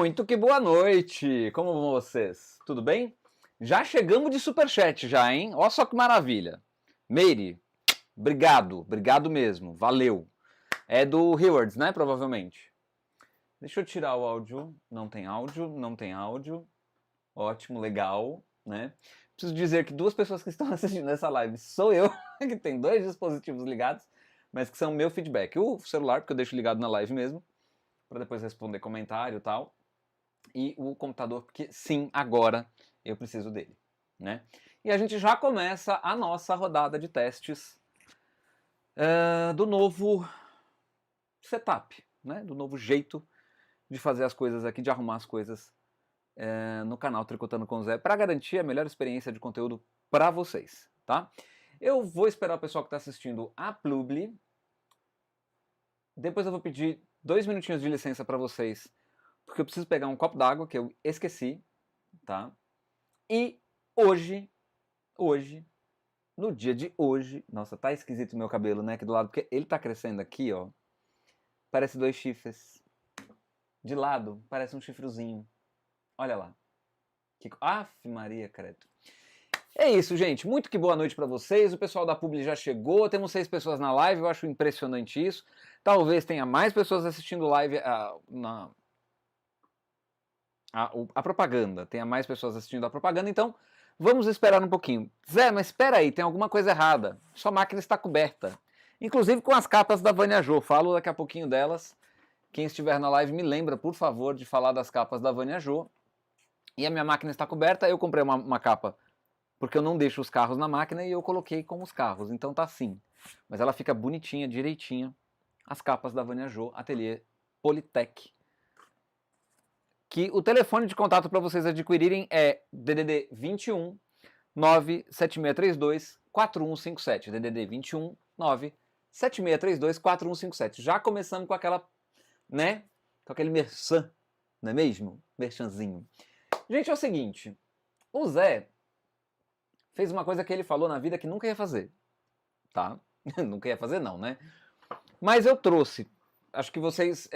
Muito que boa noite! Como vão vocês? Tudo bem? Já chegamos de superchat já, hein? Olha só que maravilha. Meire, obrigado mesmo, valeu. É do Rewards, né, provavelmente. Deixa eu tirar o áudio. Não tem áudio. Ótimo, legal, né? Preciso dizer que duas pessoas que estão assistindo essa live sou eu, que tem dois dispositivos ligados, mas que são meu feedback. O celular, porque eu deixo ligado na live mesmo, para depois responder comentário e tal. E o computador, porque sim, agora eu preciso dele, né? E a gente já começa a nossa rodada de testes do novo setup, né? Do novo jeito de fazer as coisas aqui, de arrumar as coisas no canal Tricotando com o Zé, para garantir a melhor experiência de conteúdo para vocês, tá? Eu vou esperar o pessoal que está assistindo a Plubli. Depois eu vou pedir 2 minutinhos de licença para vocês, porque eu preciso pegar um copo d'água que eu esqueci, tá? E hoje, no dia de hoje, nossa, tá esquisito o meu cabelo, né, aqui do lado, porque ele tá crescendo aqui, ó, parece 2 chifres. De lado, parece um chifrezinho. Olha lá. Aff, Maria, credo. É isso, gente. Muito que boa noite pra vocês. O pessoal da Publi já chegou. Temos 6 pessoas na live. Eu acho impressionante isso. Talvez tenha mais pessoas assistindo live a propaganda. Tenha mais pessoas assistindo a propaganda. Então, vamos esperar um pouquinho. Zé, mas espera aí. Tem alguma coisa errada. Sua máquina está coberta. Inclusive com as capas da Vânia Jo. Falo daqui a pouquinho delas. Quem estiver na live, me lembra, por favor, de falar das capas da Vânia Jo. E a minha máquina está coberta. Eu comprei uma capa porque eu não deixo os carros na máquina e eu coloquei com os carros, então tá assim. Mas ela fica bonitinha, direitinha, as capas da Vânia Jo, Ateliê Politec. Que o telefone de contato para vocês adquirirem é DDD 21 97632 4157. DDD 21 97632 4157. Já começamos com aquela, né, com aquele merchan, não é mesmo? Merchanzinho. Gente, é o seguinte, o Zé fez uma coisa que ele falou na vida que nunca ia fazer, tá? Nunca ia fazer não, né? Mas eu trouxe, acho que vocês,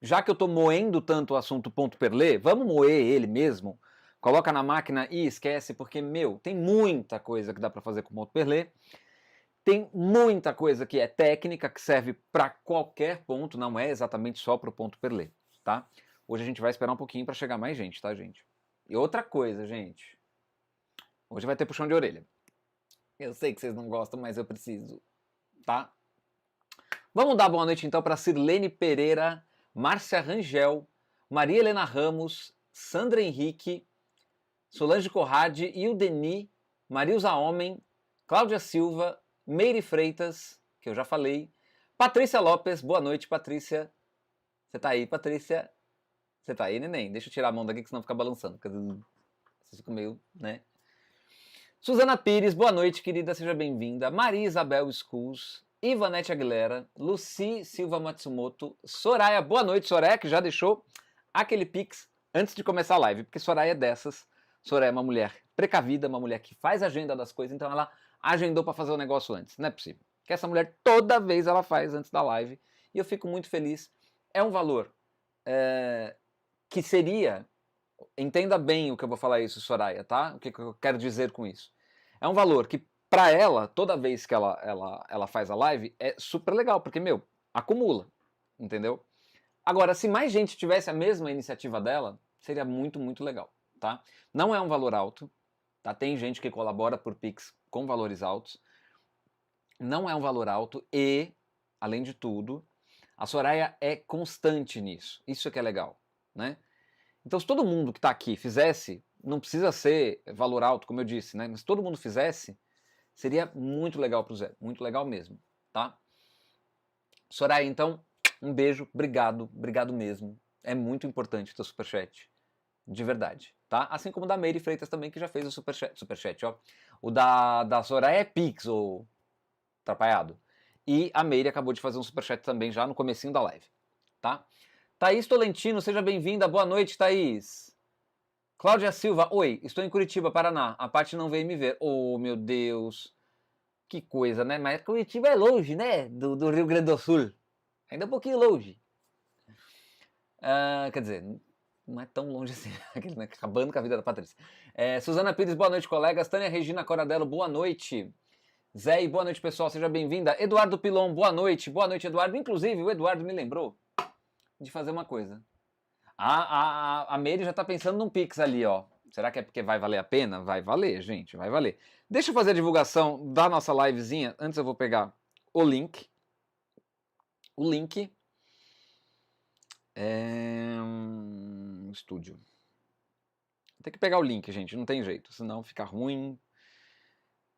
já que eu tô moendo tanto o assunto ponto perlé, vamos moer ele mesmo, coloca na máquina e esquece, porque, meu, tem muita coisa que dá pra fazer com ponto perlé, tem muita coisa que é técnica, que serve pra qualquer ponto, não é exatamente só pro ponto perlé, tá? Hoje a gente vai esperar um pouquinho pra chegar mais gente, tá, gente? E outra coisa, gente, hoje vai ter puxão de orelha. Eu sei que vocês não gostam, mas eu preciso, tá? Vamos dar boa noite então para Sirlene Pereira, Márcia Rangel, Maria Helena Ramos, Sandra Henrique, Solange Corrade, Ildeni, Marilza Homem, Cláudia Silva, Meire Freitas, que eu já falei, Patrícia Lopes, boa noite, Patrícia. Você tá aí, Patrícia? Você tá aí, neném? Deixa eu tirar a mão daqui que senão fica balançando. Vocês ficam meio, né? Suzana Pires, boa noite, querida, seja bem-vinda. Maria Isabel Schools, Ivanete Aguilera, Luci Silva Matsumoto, Soraya, boa noite, Soraya, que já deixou aquele pix antes de começar a live, porque Soraya é dessas. Soraya é uma mulher precavida, uma mulher que faz agenda das coisas, então ela agendou para fazer o negócio antes. Não é possível. Que essa mulher toda vez ela faz antes da live, e eu fico muito feliz. É um valor que seria... Entenda bem o que eu vou falar isso, Soraya, tá? O que eu quero dizer com isso. É um valor que, pra ela, toda vez que ela faz a live, é super legal, porque, meu, acumula, entendeu? Agora, se mais gente tivesse a mesma iniciativa dela, seria muito, muito legal, tá? Não é um valor alto, tá? Tem gente que colabora por Pix com valores altos. Não é um valor alto e, além de tudo, a Soraya é constante nisso. Isso é que é legal, né? Então, se todo mundo que está aqui fizesse, não precisa ser valor alto, como eu disse, né? Mas se todo mundo fizesse, seria muito legal para o Zé. Muito legal mesmo, tá? Soraya, então, um beijo. Obrigado mesmo. É muito importante o teu superchat. De verdade, tá? Assim como o da Meire Freitas também, que já fez o superchat, ó. O da Soraya é Pix, ou atrapalhado. E a Meire acabou de fazer um superchat também já no comecinho da live, tá? Thaís Tolentino, seja bem-vinda. Boa noite, Thaís. Cláudia Silva, oi, estou em Curitiba, Paraná. A Paty não veio me ver. Oh, meu Deus. Que coisa, né? Mas Curitiba é longe, né? Do Rio Grande do Sul. Ainda é um pouquinho longe. Quer dizer, não é tão longe assim, né? Acabando com a vida da Patrícia. Suzana Pires, boa noite, colegas. Tânia Regina Coradello, boa noite. Zé, boa noite, pessoal, seja bem-vinda. Eduardo Pilon, boa noite, Eduardo. Inclusive, o Eduardo me lembrou de fazer uma coisa. A Meire já tá pensando num Pix ali, ó. Será que é porque vai valer a pena? Vai valer, gente, vai valer. Deixa eu fazer a divulgação da nossa livezinha. Antes eu vou pegar o link. Estúdio. Tem que pegar o link, gente, não tem jeito, senão fica ruim.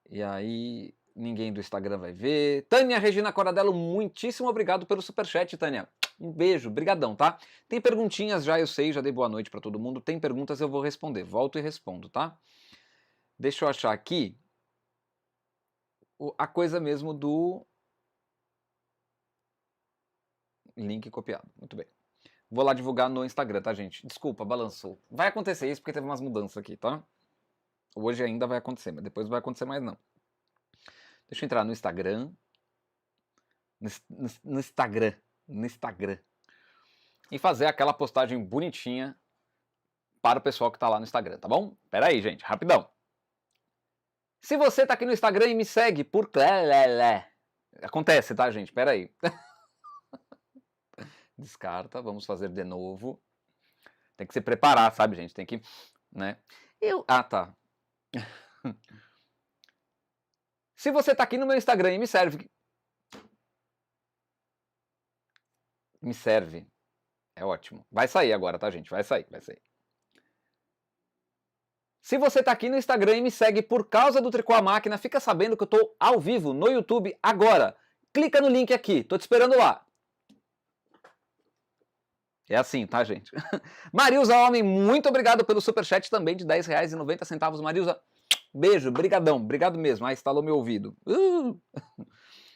E aí ninguém do Instagram vai ver. Tânia Regina Coradello, muitíssimo obrigado pelo superchat, Tânia. Um beijo, brigadão, tá? Tem perguntinhas já, eu sei, já dei boa noite pra todo mundo. Tem perguntas, eu vou responder. Volto e respondo, tá? Deixa eu achar aqui a coisa mesmo do link copiado. Muito bem. Vou lá divulgar no Instagram, tá, gente? Desculpa, balançou. Vai acontecer isso porque teve umas mudanças aqui, tá? Hoje ainda vai acontecer, mas depois não vai acontecer mais não. Deixa eu entrar no Instagram. No Instagram. E fazer aquela postagem bonitinha para o pessoal que tá lá no Instagram, tá bom? Pera aí, gente, rapidão. Se você tá aqui no Instagram e me segue por... Acontece, tá, gente? Pera aí. Descarta, vamos fazer de novo. Tem que se preparar, sabe, gente? Tem que, né? Tá. Se você tá aqui no meu Instagram e me serve. É ótimo. Vai sair agora, tá, gente? Vai sair. Se você tá aqui no Instagram e me segue por causa do Tricô à Máquina, fica sabendo que eu tô ao vivo no YouTube agora. Clica no link aqui, tô te esperando lá. É assim, tá, gente? Marilza Homem, muito obrigado pelo superchat também de R$10,90. Marilza, beijo, brigadão, obrigado mesmo. Instalou meu ouvido.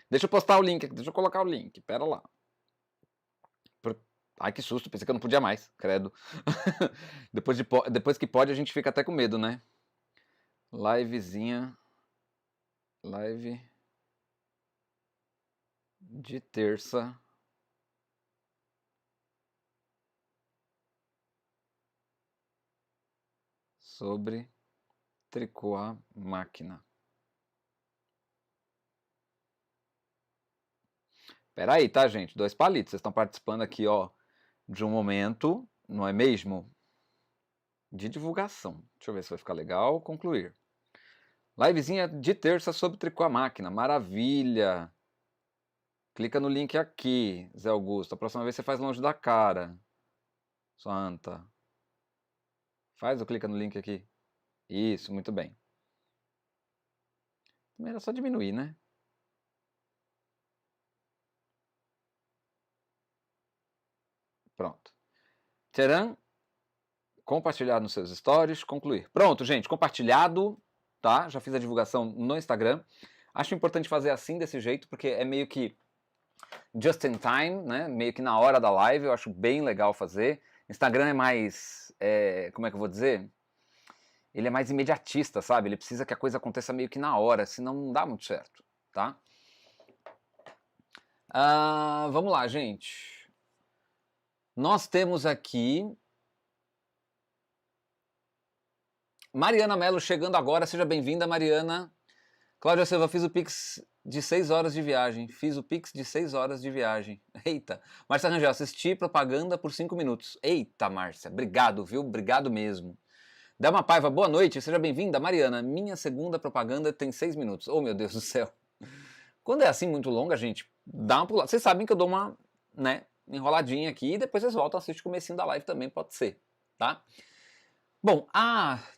Deixa eu postar o link, deixa eu colocar o link, pera lá. Ai, que susto, pensei que eu não podia mais, credo. Depois que pode, a gente fica até com medo, né? Livezinha. Live de terça. Sobre tricô à máquina. Pera aí, tá, gente? 2 palitos. Vocês estão participando aqui, ó, de um momento, não é mesmo? De divulgação. Deixa eu ver se vai ficar legal. Concluir. Livezinha de terça sobre tricô à máquina. Maravilha! Clica no link aqui, Zé Augusto. A próxima vez você faz longe da cara. Santa. Faz ou clica no link aqui. Isso, muito bem. Também era só diminuir, né? Pronto. Tcharam. Compartilhar nos seus stories, concluir. Pronto, gente, compartilhado, tá? Já fiz a divulgação no Instagram. Acho importante fazer assim, desse jeito, porque é meio que just in time, né? Meio que na hora da live, eu acho bem legal fazer. Instagram é mais, como é que eu vou dizer? Ele é mais imediatista, sabe? Ele precisa que a coisa aconteça meio que na hora, senão não dá muito certo, tá? Vamos lá, gente. Nós temos aqui Mariana Mello chegando agora, seja bem-vinda, Mariana. Cláudia Silva, fiz o Pix de 6 horas de viagem. Eita. Márcia Rangel, assisti propaganda por 5 minutos. Eita, Márcia, obrigado, viu? Obrigado mesmo. Delma Paiva, boa noite, seja bem-vinda. Mariana, minha segunda propaganda tem 6 minutos. Oh, meu Deus do céu. Quando é assim muito longa, gente, dá uma pulada. Vocês sabem que eu dou uma, né, enroladinha aqui e depois vocês voltam a assistir o comecinho da live também, pode ser, tá? Bom,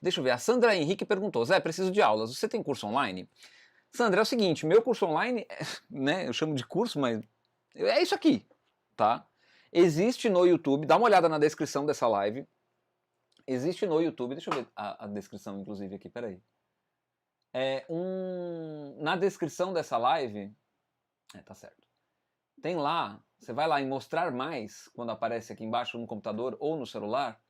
deixa eu ver, a Sandra Henrique perguntou, Zé, preciso de aulas, você tem curso online? Sandra, é o seguinte, meu curso online, né, eu chamo de curso, mas é isso aqui, tá? Existe no YouTube, dá uma olhada na descrição dessa live, existe no YouTube, deixa eu ver a descrição, inclusive, aqui, peraí. Na descrição dessa live, tá certo, tem lá, você vai lá em mostrar mais, quando aparece aqui embaixo no computador ou no celular,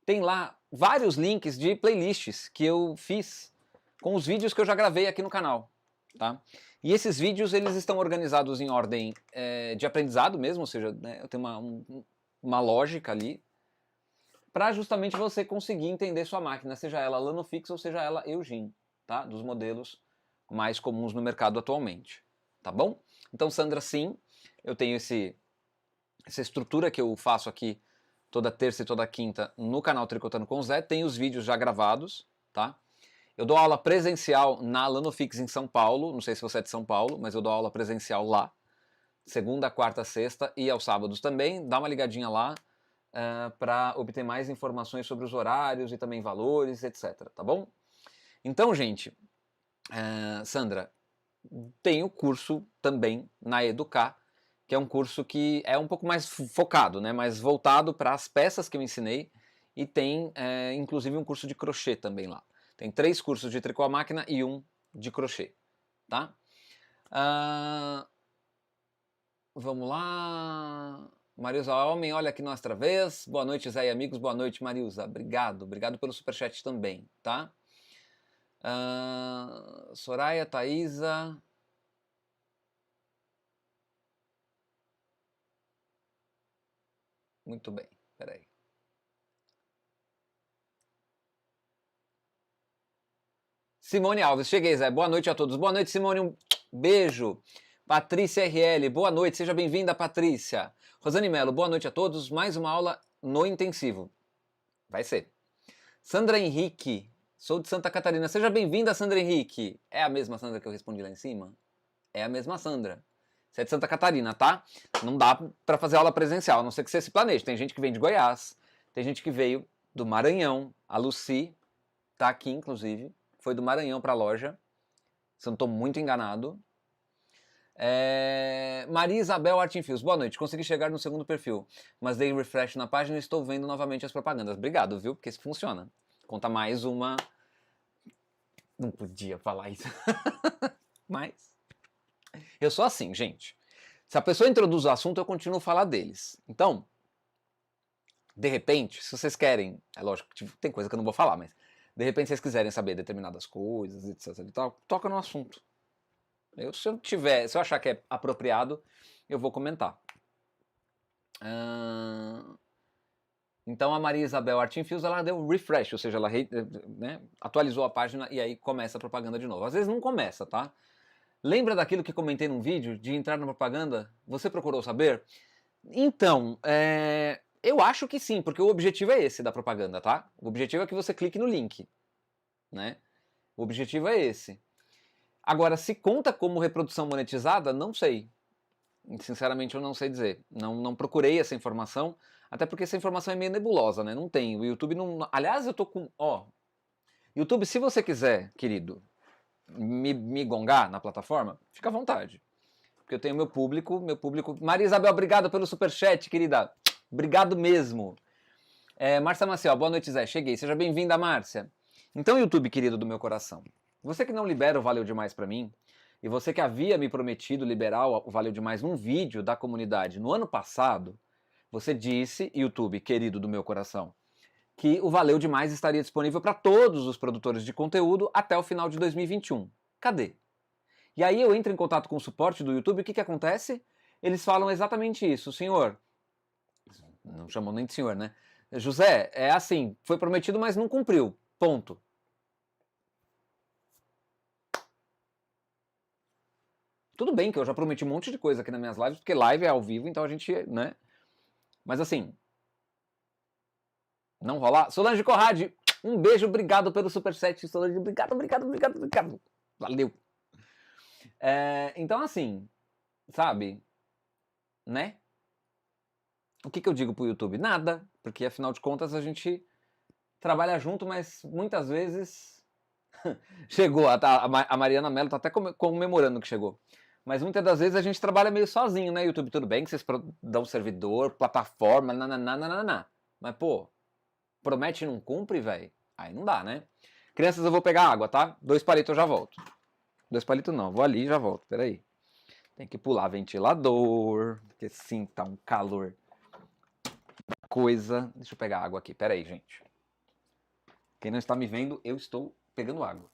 tem lá vários links de playlists que eu fiz com os vídeos que eu já gravei aqui no canal, tá? E esses vídeos, eles estão organizados em ordem de aprendizado mesmo, ou seja, né, eu tenho uma lógica ali, para justamente você conseguir entender sua máquina, seja ela Lanofix ou seja ela Eugene, tá? Dos modelos mais comuns no mercado atualmente, tá bom? Então, Sandra, sim, eu tenho essa estrutura que eu faço aqui toda terça e toda quinta no canal Tricotando com Zé, tem os vídeos já gravados, tá? Eu dou aula presencial na Lanofix em São Paulo, não sei se você é de São Paulo, mas eu dou aula presencial lá, segunda, quarta, sexta e aos sábados também, dá uma ligadinha lá, para obter mais informações sobre os horários e também valores, etc. Tá bom? Então, gente, Sandra, tem o curso também na Educar, que é um curso que é um pouco mais focado, né? Mais voltado para as peças que eu ensinei e tem inclusive um curso de crochê também lá. Tem 3 cursos de tricô à máquina e 1 de crochê, tá? Vamos lá. Marilza Homem, olha aqui nós outra vez. Boa noite, Zé e amigos. Boa noite, Marilza. Obrigado. Obrigado pelo superchat também, tá? Soraya, Thaisa. Muito bem. Peraí. Simone Alves. Cheguei, Zé. Boa noite a todos. Boa noite, Simone. Um beijo. Patrícia RL. Boa noite. Seja bem-vinda, Patrícia. Rosane Melo. Boa noite a todos. Mais uma aula no intensivo. Vai ser. Sandra Henrique. Sou de Santa Catarina. Seja bem-vinda, Sandra Henrique. É a mesma Sandra que eu respondi lá em cima? É a mesma Sandra. Você é de Santa Catarina, tá? Não dá pra fazer aula presencial, a não ser que você se planeje. Tem gente que vem de Goiás, tem gente que veio do Maranhão. A Lucy tá aqui, inclusive. Foi do Maranhão pra loja. Se eu não tô muito enganado. Maria Isabel Artinfios. Boa noite. Consegui chegar no segundo perfil, mas dei refresh na página e estou vendo novamente as propagandas. Obrigado, viu? Porque isso funciona. Conta mais uma... Não podia falar isso. Mas... eu sou assim, gente. Se a pessoa introduz o assunto, eu continuo a falar deles. Então, de repente, se vocês querem... é lógico que tem coisa que eu não vou falar, mas... de repente, vocês quiserem saber determinadas coisas, etc e tal, toca no assunto. Se eu achar que é apropriado, eu vou comentar. Então a Maria Isabel Artinfios, ela deu refresh, ou seja, ela atualizou a página e aí começa a propaganda de novo. Às vezes não começa, tá? Lembra daquilo que comentei num vídeo, de entrar na propaganda? Você procurou saber? Então, eu acho que sim, porque o objetivo é esse da propaganda, tá? O objetivo é que você clique no link, né? O objetivo é esse. Agora, se conta como reprodução monetizada, não sei. Sinceramente, eu não sei dizer. Não procurei essa informação, até porque essa informação é meio nebulosa, né? Não tem. O YouTube não... aliás, eu tô com... YouTube, se você quiser, querido, me gongar na plataforma, fica à vontade. Porque eu tenho meu público... Maria Isabel, obrigado pelo superchat, querida. Obrigado mesmo. Márcia Maciel, boa noite, Zé. Cheguei. Seja bem-vinda, Márcia. Então, YouTube, querido do meu coração, você que não libera o Valeu Demais pra mim, e você que havia me prometido liberar o Valeu Demais num vídeo da comunidade no ano passado, você disse, YouTube, querido do meu coração, que o Valeu Demais estaria disponível para todos os produtores de conteúdo até o final de 2021. Cadê? E aí eu entro em contato com o suporte do YouTube, e o que acontece? Eles falam exatamente isso, senhor. Não chamam nem de senhor, né? José, é assim, foi prometido, mas não cumpriu. Ponto. Tudo bem que eu já prometi um monte de coisa aqui nas minhas lives, porque live é ao vivo, então a gente, né? Mas assim, não rolar. Solange Corrade, um beijo, obrigado pelo superchat, Solange, obrigado. Valeu. Então assim, sabe, né? O que eu digo pro YouTube? Nada, porque afinal de contas a gente trabalha junto, mas muitas vezes chegou, a Mariana Mello tá até comemorando que chegou. Mas muitas das vezes a gente trabalha meio sozinho, né, YouTube? Tudo bem que vocês dão servidor, plataforma, nananana. Mas, pô, promete e não cumpre, velho? Aí não dá, né? Crianças, eu vou pegar água, tá? 2 palitos eu já volto. 2 palitos não, vou ali e já volto, peraí. Tem que pular ventilador, porque sim, tá um calor. Coisa. Deixa eu pegar água aqui, peraí, gente. Quem não está me vendo, eu estou pegando água.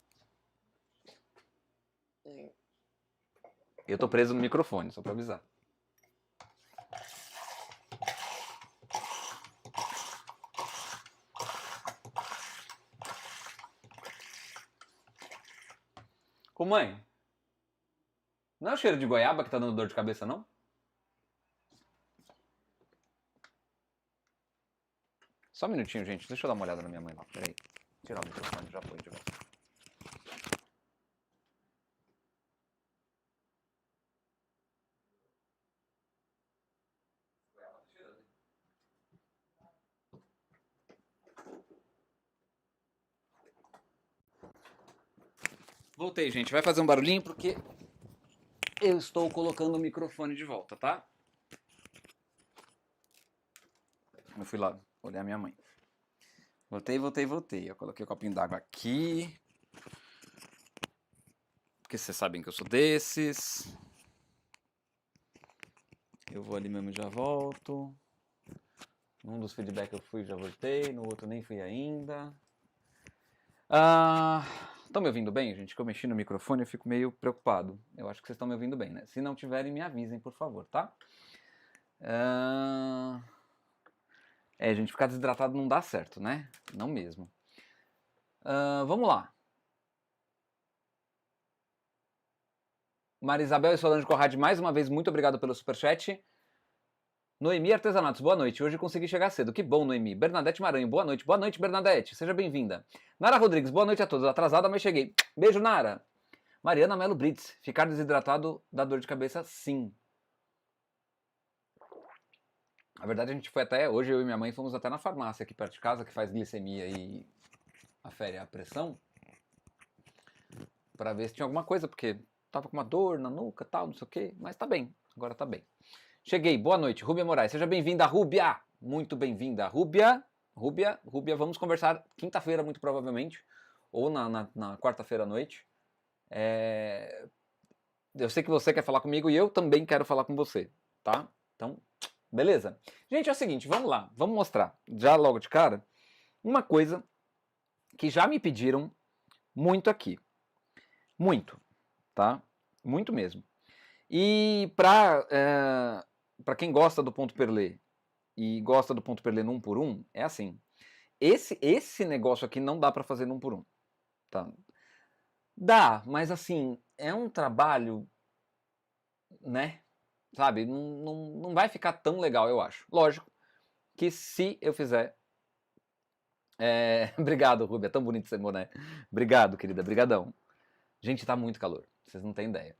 Eu tô preso no microfone, só pra avisar. Ô mãe, não é o cheiro de goiaba que tá dando dor de cabeça, não? Só um minutinho, gente. Deixa eu dar uma olhada na minha mãe lá. Peraí. Tirar o microfone, já foi de volta. Voltei, gente. Vai fazer um barulhinho porque eu estou colocando o microfone de volta, tá? Eu fui lá olhar minha mãe. Voltei. Eu coloquei o copinho d'água aqui. Porque vocês sabem que eu sou desses. Eu vou ali mesmo e já volto. Num dos feedbacks eu fui e já voltei. No outro nem fui ainda. Estão me ouvindo bem, gente? Que eu mexi no microfone, eu fico meio preocupado. Eu acho que vocês estão me ouvindo bem, né? Se não tiverem, me avisem, por favor, tá? Gente, ficar desidratado não dá certo, né? Não mesmo. Vamos lá. Maria Isabel e Solange Conrad, mais uma vez, muito obrigado pelo superchat. Noemi Artesanatos, boa noite. Hoje consegui chegar cedo. Que bom, Noemi. Bernadette Maranhão, boa noite. Boa noite, Bernadette. Seja bem-vinda. Nara Rodrigues, boa noite a todos. Atrasada, mas cheguei. Beijo, Nara. Mariana Melo Brits, ficar desidratado dá dor de cabeça, sim. Na verdade, a gente foi até, hoje eu e minha mãe fomos até na farmácia aqui perto de casa, que faz glicemia e afere a pressão, pra ver se tinha alguma coisa, porque tava com uma dor na nuca e tal, não sei o que, mas tá bem, agora tá bem. Cheguei, boa noite, Rúbia Moraes, seja bem-vinda, Rúbia, muito bem-vinda, Rúbia, vamos conversar quinta-feira, muito provavelmente, ou na quarta-feira à noite. Eu sei que você quer falar comigo e eu também quero falar com você, tá? Então, beleza? Gente, é o seguinte, vamos lá, vamos mostrar, já logo de cara, uma coisa que já me pediram muito aqui. Muito, tá? Muito mesmo. E para quem gosta do ponto perlê e gosta do ponto perlê no 1 por 1, é assim. Esse negócio aqui não dá para fazer no 1 por 1, tá? Dá, mas assim, é um trabalho, né? Sabe, não vai ficar tão legal, eu acho. Lógico que se eu fizer... Obrigado, Rúbia, é tão bonito esse boné. Obrigado, querida, brigadão. Gente, tá muito calor, vocês não têm ideia.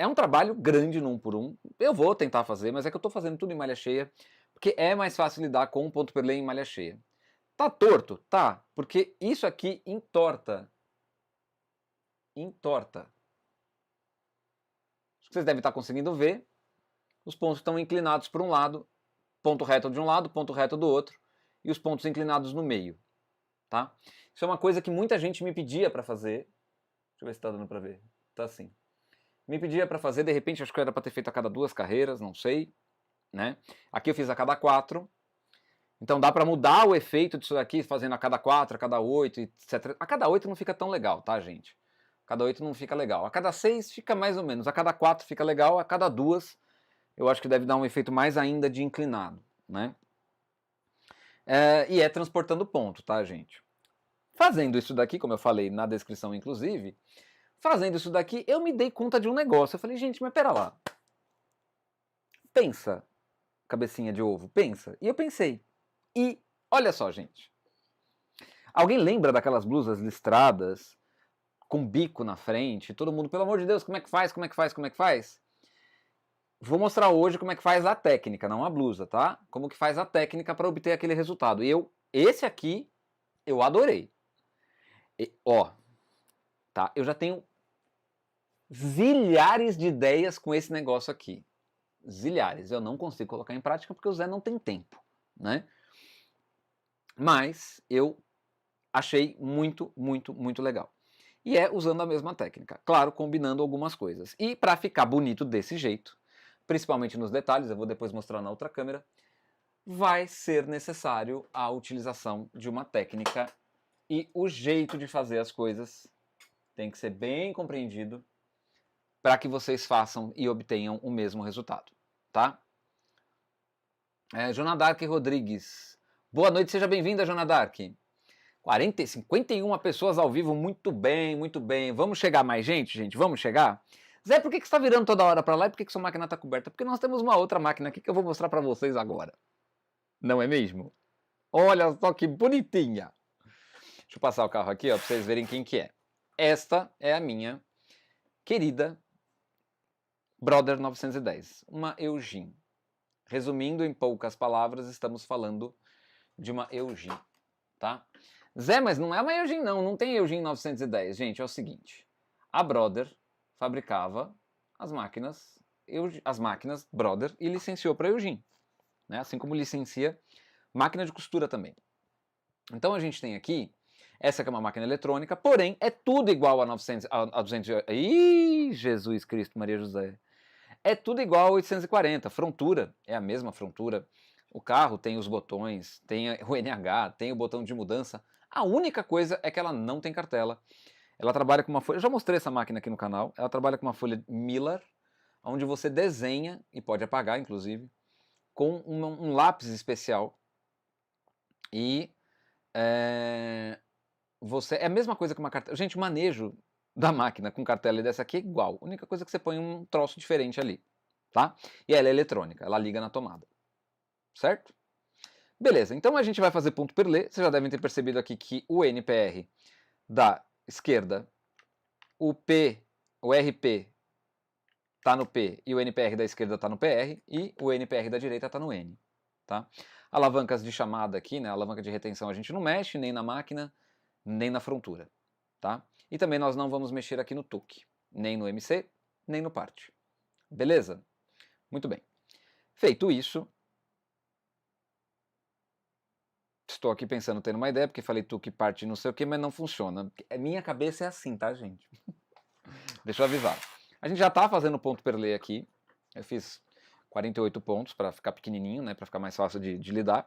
É um trabalho grande no 1 por 1. Eu vou tentar fazer, mas é que eu tô fazendo tudo em malha cheia, porque é mais fácil lidar com um ponto perlê em malha cheia. Tá torto? Tá, porque isso aqui entorta. Entorta. Acho que vocês devem estar conseguindo ver. Os pontos estão inclinados para um lado, ponto reto de um lado, ponto reto do outro, e os pontos inclinados no meio, tá? Isso é uma coisa que muita gente me pedia para fazer. Deixa eu ver se tá dando para ver. Tá assim. Me pedia para fazer, de repente acho que era para ter feito a cada 2 carreiras, não sei, né? Aqui eu fiz a cada 4. Então dá para mudar o efeito disso daqui fazendo a cada 4, a cada 8, etc. A cada 8 não fica tão legal, tá, gente? A cada 8 não fica legal. A cada 6 fica mais ou menos. A cada 4 fica legal. A cada 2 eu acho que deve dar um efeito mais ainda de inclinado, né? E é transportando ponto, tá, gente? Fazendo isso daqui, como eu falei na descrição, inclusive, fazendo isso daqui, eu me dei conta de um negócio. Eu falei, gente, mas pera lá. Pensa, cabecinha de ovo, pensa. E eu pensei. E olha só, gente. Alguém lembra daquelas blusas listradas, com bico na frente? Todo mundo, pelo amor de Deus, como é que faz? Como é que faz? Como é que faz? Vou mostrar hoje como é que faz a técnica, não a blusa, tá? Como que faz a técnica para obter aquele resultado. E esse aqui, eu adorei. Tá? Eu já tenho zilhares de ideias com esse negócio aqui. Zilhares. Eu não consigo colocar em prática porque o Zé não tem tempo, né? Mas eu achei muito, muito, muito legal. E é usando a mesma técnica. Claro, combinando algumas coisas. E para ficar bonito desse jeito, principalmente nos detalhes, eu vou depois mostrar na outra câmera, vai ser necessário a utilização de uma técnica e o jeito de fazer as coisas tem que ser bem compreendido para que vocês façam e obtenham o mesmo resultado, tá? Joana Dark Rodrigues. Boa noite, seja bem-vinda, Joana Dark. 51 pessoas ao vivo, muito bem, muito bem. Vamos chegar mais gente? Vamos chegar? Zé, por que você está virando toda hora para lá e por que sua máquina está coberta? Porque nós temos uma outra máquina aqui que eu vou mostrar para vocês agora. Não é mesmo? Olha só que bonitinha. Deixa eu passar o carro aqui, ó, para vocês verem quem que é. Esta é a minha querida Brother 910, uma Eugene. Resumindo em poucas palavras, estamos falando de uma Eugene, tá? Zé, mas não é uma Eugene não tem Eugene 910. Gente, é o seguinte, a Brother fabricava as máquinas Brother e licenciou para Eugene, né? Assim como licencia máquina de costura também. Então a gente tem aqui, essa aqui é uma máquina eletrônica, porém é tudo igual a 200... Ih, Jesus Cristo, Maria José. É tudo igual a 840, frontura é a mesma frontura. O carro tem os botões, tem o NH, tem o botão de mudança. A única coisa é que ela não tem cartela. Ela trabalha com uma folha, eu já mostrei essa máquina aqui no canal, ela trabalha com uma folha Miller, onde você desenha, e pode apagar inclusive, com um lápis especial. E é a mesma coisa que uma cartela. Gente, o manejo da máquina com cartela e dessa aqui é igual. A única coisa é que você põe um troço diferente ali, tá? E ela é eletrônica, ela liga na tomada, certo? Beleza, então a gente vai fazer ponto perlé. Vocês já devem ter percebido aqui que o NPR da esquerda, o RP tá no P e o NPR da esquerda tá no PR e o NPR da direita tá no N, tá? Alavancas de chamada aqui, né? Alavanca de retenção a gente não mexe, nem na máquina, nem na frontura, tá? E também nós não vamos mexer aqui no TUC, nem no MC, nem no part. Beleza? Muito bem. Feito isso, estou aqui pensando, tendo uma ideia, porque falei TUC, part, não sei o que, mas não funciona. Minha cabeça é assim, tá, gente? Deixa eu avisar. A gente já tá fazendo ponto perlé aqui. Eu fiz 48 pontos para ficar pequenininho, né, para ficar mais fácil de lidar.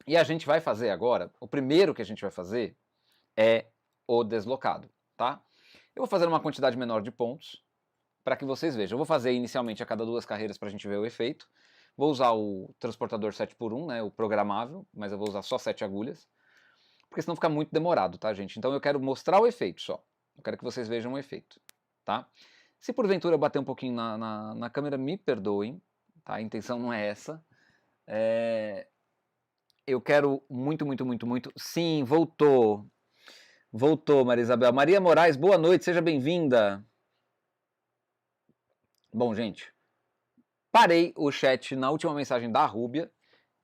E a gente vai fazer agora, o primeiro que a gente vai fazer é o deslocado, tá? Eu vou fazer uma quantidade menor de pontos para que vocês vejam. Eu vou fazer inicialmente a cada 2 carreiras para a gente ver o efeito. Vou usar o transportador 7x1, né, o programável, mas eu vou usar só 7 agulhas, porque senão fica muito demorado, tá, gente? Então eu quero mostrar o efeito só. Eu quero que vocês vejam o efeito, tá? Se porventura eu bater um pouquinho na câmera, me perdoem, tá? A intenção não é essa. Eu quero muito, muito, muito, muito... Sim, voltou. Voltou, Maria Isabel. Maria Moraes, boa noite, seja bem-vinda. Bom, gente, parei o chat na última mensagem da Rúbia.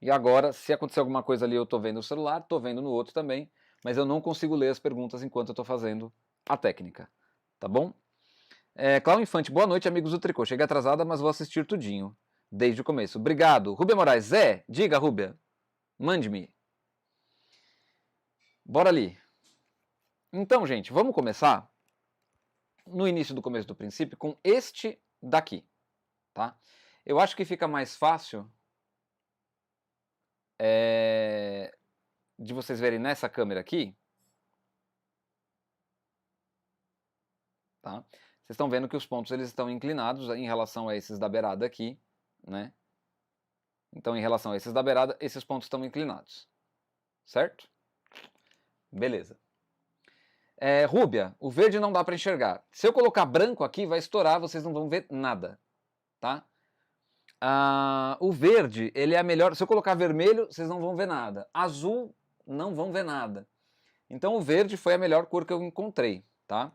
E agora, se acontecer alguma coisa ali, eu tô vendo no celular, tô vendo no outro também. Mas eu não consigo ler as perguntas enquanto eu tô fazendo a técnica. Tá bom? Cláudio Infante, boa noite, amigos do Tricô. Cheguei atrasada, mas vou assistir tudinho. Desde o começo. Obrigado. Rúbia Moraes, Zé, diga, Rúbia. Mande-me. Bora ali. Então, gente, vamos começar no início do começo do princípio com este daqui, tá? Eu acho que fica mais fácil de vocês verem nessa câmera aqui, tá? Vocês estão vendo que os pontos eles estão inclinados em relação a esses da beirada aqui, né? Então, em relação a esses da beirada, esses pontos estão inclinados, certo? Beleza. Rúbia, o verde não dá para enxergar. Se eu colocar branco aqui, vai estourar, vocês não vão ver nada, tá? O verde, ele é a melhor... Se eu colocar vermelho, vocês não vão ver nada. Azul, não vão ver nada. Então, o verde foi a melhor cor que eu encontrei, tá?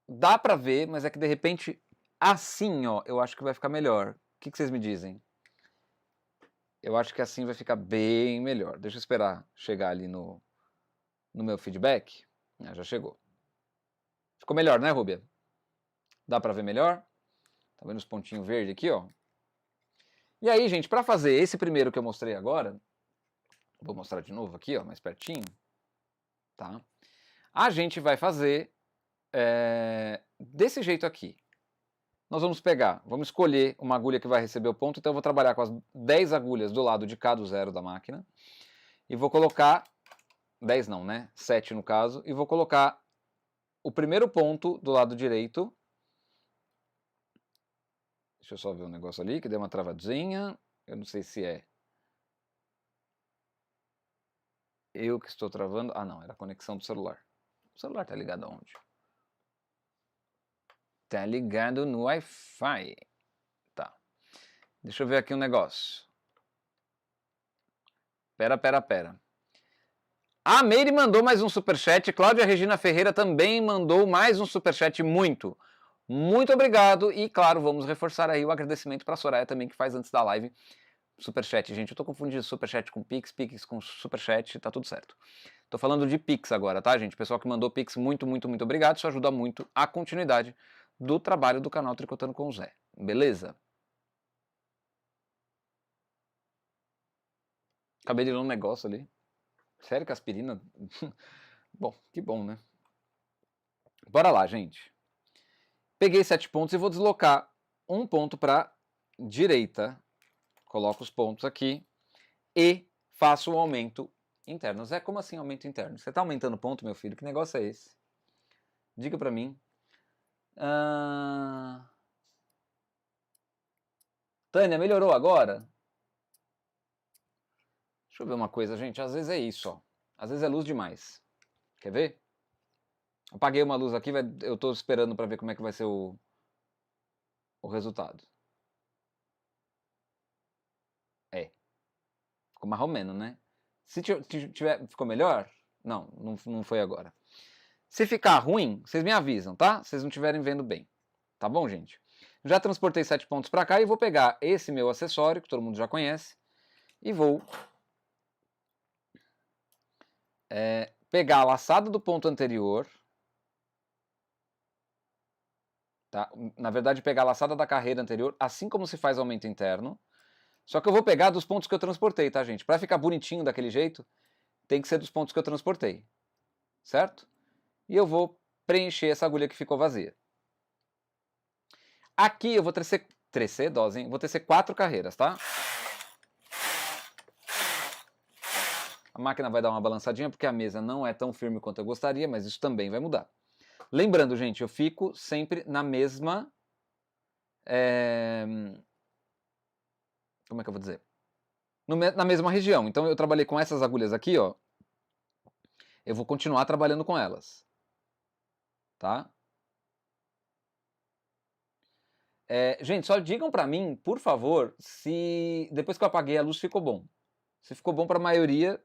Dá pra ver, mas é que, de repente, assim, ó, eu acho que vai ficar melhor. O que vocês me dizem? Eu acho que assim vai ficar bem melhor. Deixa eu esperar chegar ali no meu feedback. Já chegou. Ficou melhor, né, Rúbia? Dá pra ver melhor? Tá vendo os pontinhos verdes aqui, ó? E aí, gente, pra fazer esse primeiro que eu mostrei agora, vou mostrar de novo aqui, ó, mais pertinho, tá? A gente vai fazer desse jeito aqui. Nós vamos vamos escolher uma agulha que vai receber o ponto, então eu vou trabalhar com as 10 agulhas do lado de cá do zero da máquina, e vou colocar, 10 não, né? 7 no caso, e vou colocar o primeiro ponto do lado direito. Deixa eu só ver um negócio ali, que deu uma travadinha, eu não sei se é. Eu que estou travando. Ah, não, era a conexão do celular. O celular tá ligado aonde? Tá ligado no Wi-Fi. Tá. Deixa eu ver aqui um negócio. Pera. A Meire mandou mais um superchat. Cláudia Regina Ferreira também mandou mais um superchat. Muito obrigado. E, claro, vamos reforçar aí o agradecimento para a Soraya também, que faz antes da live. Superchat, gente. Eu tô confundindo superchat com Pix, Pix com superchat, tá tudo certo. Tô falando de Pix agora, tá, gente? Pessoal que mandou Pix, muito obrigado. Isso ajuda muito a continuidade do trabalho do canal Tricotando com o Zé. Beleza? Acabei de ler um negócio ali. Sério que aspirina? Bom, que bom, né? Bora lá, gente. Peguei 7 pontos e vou deslocar um ponto para direita. Coloco os pontos aqui e faço o aumento interno. Zé, como assim aumento interno? Você tá aumentando ponto, meu filho? Que negócio é esse? Diga pra mim. Tânia, melhorou agora? Deixa eu ver uma coisa, gente. Às vezes é isso, ó. Às vezes é luz demais. Quer ver? Apaguei uma luz aqui, eu tô esperando pra ver como é que vai ser o resultado. É. Ficou mais ou menos, né? Se tiver, ficou melhor? Não foi agora. Se ficar ruim, vocês me avisam, tá? Se vocês não estiverem vendo bem. Tá bom, gente? Já transportei 7 pontos pra cá e vou pegar esse meu acessório, que todo mundo já conhece, e vou pegar a laçada do ponto anterior, tá? Na verdade, pegar a laçada da carreira anterior, assim como se faz aumento interno. Só que eu vou pegar dos pontos que eu transportei, tá, gente? Para ficar bonitinho daquele jeito, tem que ser dos pontos que eu transportei, certo? E eu vou preencher essa agulha que ficou vazia. Aqui eu vou tecer dose, hein? Vou tecer 4 carreiras, tá? A máquina vai dar uma balançadinha porque a mesa não é tão firme quanto eu gostaria, mas isso também vai mudar. Lembrando, gente, eu fico sempre na mesma... Como é que eu vou dizer? Na mesma região. Então eu trabalhei com essas agulhas aqui, ó. Eu vou continuar trabalhando com elas. Tá? Gente, só digam pra mim, por favor, se depois que eu apaguei a luz ficou bom. Se ficou bom pra maioria,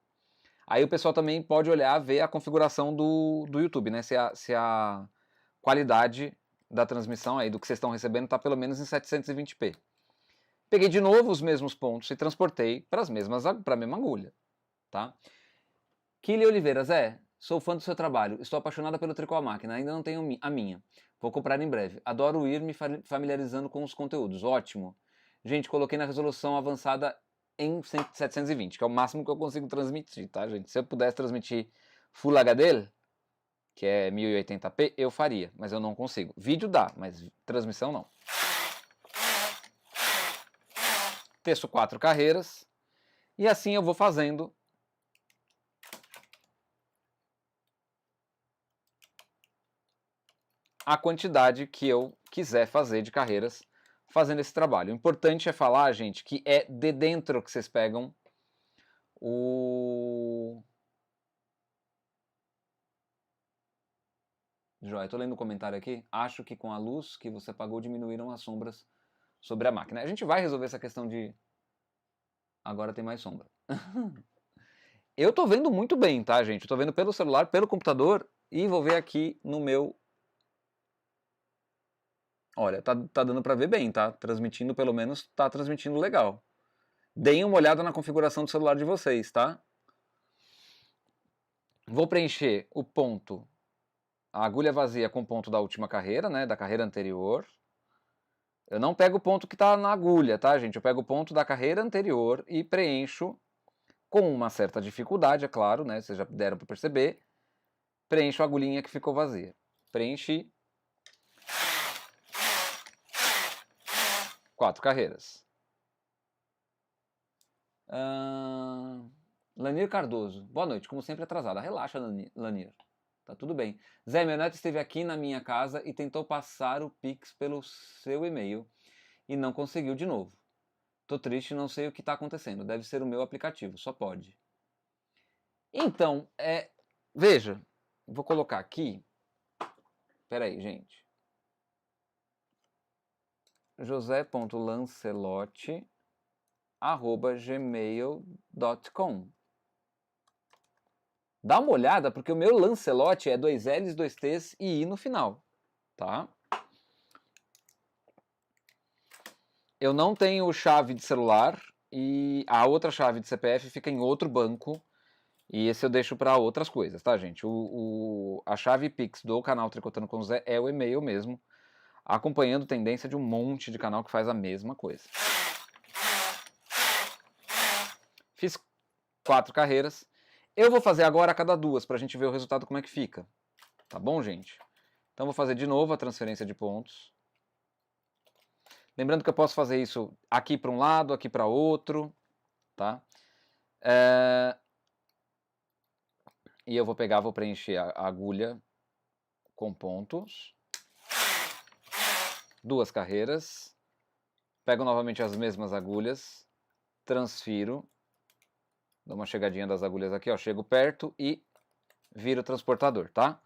aí o pessoal também pode olhar, ver a configuração do YouTube, né? Se a qualidade da transmissão aí, do que vocês estão recebendo, tá pelo menos em 720p. Peguei de novo os mesmos pontos e transportei para a mesma agulha, tá? Kili Oliveira, Zé, sou fã do seu trabalho, estou apaixonada pelo tricô à máquina, ainda não tenho a minha. Vou comprar em breve. Adoro ir me familiarizando com os conteúdos. Ótimo. Gente, coloquei na resolução avançada em 720, que é o máximo que eu consigo transmitir, tá, gente? Se eu pudesse transmitir Full HD, que é 1080p, eu faria, mas eu não consigo. Vídeo dá, mas transmissão não. Teço 4 carreiras e assim eu vou fazendo a quantidade que eu quiser fazer de carreiras fazendo esse trabalho. O importante é falar, gente, que é de dentro que vocês pegam o... Joia, estou lendo o comentário aqui. Acho que com a luz que você apagou diminuíram as sombras sobre a máquina. A gente vai resolver essa questão de... Agora tem mais sombra. Eu tô vendo muito bem, tá, gente? Eu tô vendo pelo celular, pelo computador e vou ver aqui no meu... Olha, tá dando pra ver bem, tá? Transmitindo, pelo menos, tá transmitindo legal. Deem uma olhada na configuração do celular de vocês, tá? Vou preencher o ponto, a agulha vazia com o ponto da última carreira, né? Da carreira anterior. Eu não pego o ponto que tá na agulha, tá, gente? Eu pego o ponto da carreira anterior e preencho com uma certa dificuldade, é claro, né? Vocês já deram pra perceber. Preencho a agulhinha que ficou vazia. Preenchi 4 carreiras. Lanir Cardoso. Boa noite, como sempre atrasada. Relaxa, Lanir. Tá tudo bem. Zé, meu neto esteve aqui na minha casa e tentou passar o Pix pelo seu e-mail e não conseguiu de novo. Tô triste, não sei o que tá acontecendo. Deve ser o meu aplicativo, só pode. Então, veja, vou colocar aqui. Espera aí, gente. josé.lancelotti@gmail.com. Dá uma olhada, porque o meu Lancelotti é 2 L's, 2 T's e I no final, tá? Eu não tenho chave de celular e a outra chave de CPF fica em outro banco e esse eu deixo para outras coisas, tá, gente? A chave Pix do canal Tricotando com o Zé é o e-mail mesmo, acompanhando tendência de um monte de canal que faz a mesma coisa. Fiz 4 carreiras. Eu vou fazer agora a cada 2 para a gente ver o resultado como é que fica. Tá bom, gente? Então vou fazer de novo a transferência de pontos. Lembrando que eu posso fazer isso aqui para um lado, aqui para outro, tá? E eu vou pegar, vou preencher a agulha com pontos. 2 carreiras. Pego novamente as mesmas agulhas. Transfiro. Dou uma chegadinha das agulhas aqui, ó. Chego perto e viro o transportador, tá?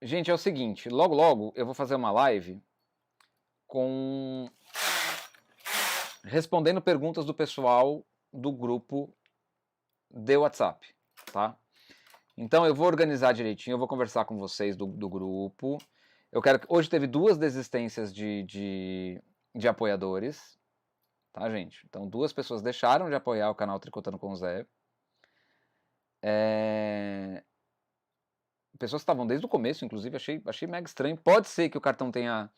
Gente, é o seguinte. Logo, logo eu vou fazer uma live respondendo perguntas do pessoal do grupo de WhatsApp, tá? Então eu vou organizar direitinho, eu vou conversar com vocês do grupo. Hoje teve 2 desistências de apoiadores, tá, gente? Então 2 pessoas deixaram de apoiar o canal Tricotando com o Zé. Pessoas que estavam desde o começo, inclusive, achei mega estranho. Pode ser que o cartão tenha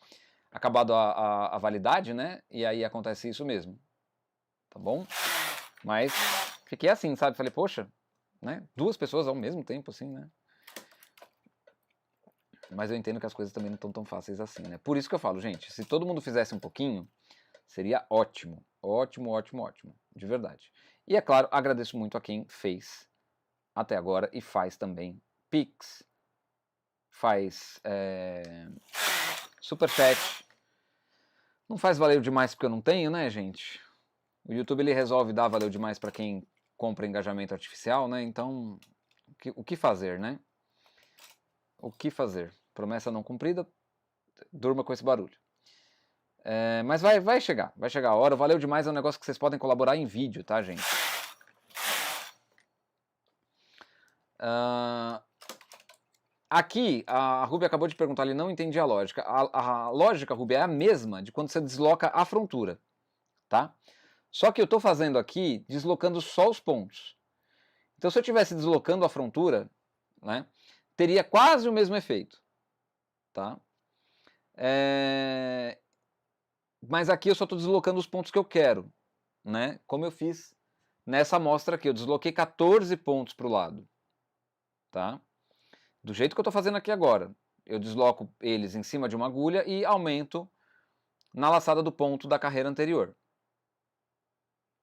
acabado a validade, né? E aí acontece isso mesmo, tá bom? Mas fiquei assim, sabe? Falei, poxa, né? 2 pessoas ao mesmo tempo, assim, né? Mas eu entendo que as coisas também não estão tão fáceis assim, né? Por isso que eu falo, gente, se todo mundo fizesse um pouquinho, seria ótimo. Ótimo, ótimo, ótimo. De verdade. E é claro, agradeço muito a quem fez até agora e faz também Pix, faz Superchat. Não faz valeu demais porque eu não tenho, né, gente? O YouTube ele resolve dar valeu demais para quem compra engajamento artificial, né? Então, o que fazer, né? O que fazer? Promessa não cumprida, durma com esse barulho. Mas vai chegar a hora. Valeu demais é um negócio que vocês podem colaborar em vídeo, tá, gente? Aqui, a Ruby acabou de perguntar, ele não entendi a lógica. A lógica, Ruby, é a mesma de quando você desloca a frontura, tá? Só que eu estou fazendo aqui, deslocando só os pontos. Então, se eu estivesse deslocando a frontura, né, teria quase o mesmo efeito, tá? Mas aqui eu só estou deslocando os pontos que eu quero, né? Como eu fiz nessa amostra aqui, eu desloquei 14 pontos para o lado, tá? Do jeito que eu estou fazendo aqui agora. Eu desloco eles em cima de uma agulha e aumento na laçada do ponto da carreira anterior.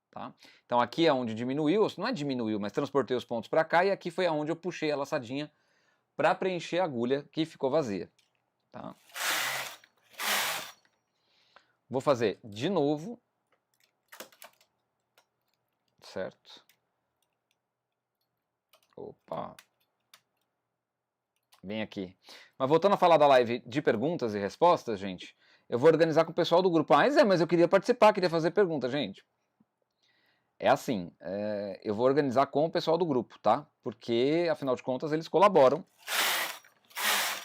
Tá? Então aqui é onde diminuiu, não é diminuiu, mas transportei os pontos para cá e aqui foi aonde eu puxei a laçadinha para preencher a agulha que ficou vazia. Tá? Vou fazer de novo. Certo? Opa. Bem aqui. Mas voltando a falar da live de perguntas e respostas, gente, eu vou organizar com o pessoal do grupo. Mas eu queria participar, queria fazer pergunta, gente. É assim, eu vou organizar com o pessoal do grupo, tá? Porque, afinal de contas, eles colaboram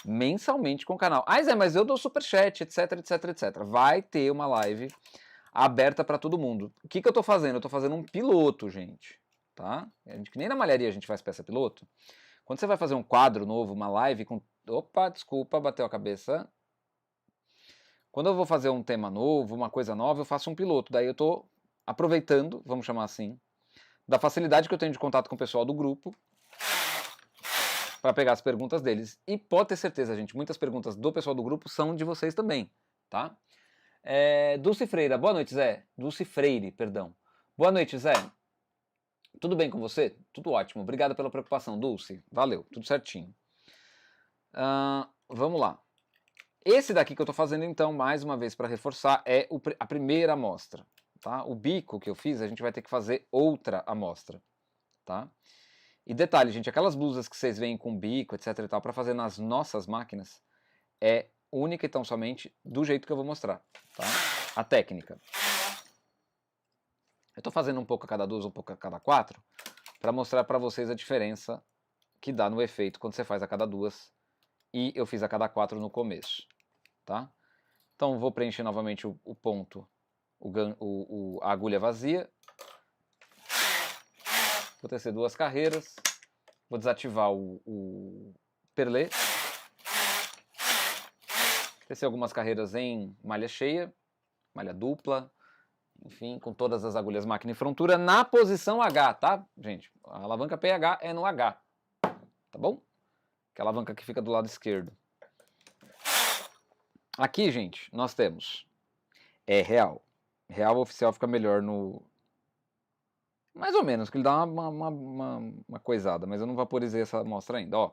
mensalmente com o canal. Mas eu dou superchat, etc, etc, etc. Vai ter uma live aberta para todo mundo. O que eu tô fazendo? Eu tô fazendo um piloto, gente, tá? Que nem na malharia a gente faz peça piloto. Quando você vai fazer um quadro novo, uma live com... Opa, desculpa, bateu a cabeça. Quando eu vou fazer um tema novo, uma coisa nova, eu faço um piloto. Daí eu tô aproveitando, vamos chamar assim, da facilidade que eu tenho de contato com o pessoal do grupo para pegar as perguntas deles. E pode ter certeza, gente, muitas perguntas do pessoal do grupo são de vocês também, tá? Dulce Freira, boa noite, Zé. Dulce Freire, perdão. Boa noite, Zé. Tudo bem com você? Tudo ótimo. Obrigado pela preocupação, Dulce. Valeu, tudo certinho. Vamos lá. Esse daqui que eu tô fazendo, então, mais uma vez para reforçar, é a primeira amostra, tá? O bico que eu fiz, a gente vai ter que fazer outra amostra, tá? E detalhe, gente, aquelas blusas que vocês veem com bico, etc e tal, para fazer nas nossas máquinas, é única e tão somente do jeito que eu vou mostrar, tá? A técnica. Eu tô fazendo um pouco a cada duas, um pouco a cada quatro, para mostrar para vocês a diferença que dá no efeito quando você faz a cada duas e eu fiz a cada quatro no começo, tá? Então vou preencher novamente o ponto, a agulha vazia, vou tecer duas carreiras, vou desativar o perlê, tecer algumas carreiras em malha cheia, malha dupla, enfim, com todas as agulhas máquina e frontura na posição H, tá, gente? A alavanca PH é no H, tá bom? Que é a alavanca que fica do lado esquerdo. Aqui, gente, nós temos real. Real oficial fica melhor no... Mais ou menos, que ele dá uma coisada, mas eu não vaporizei essa amostra ainda, ó.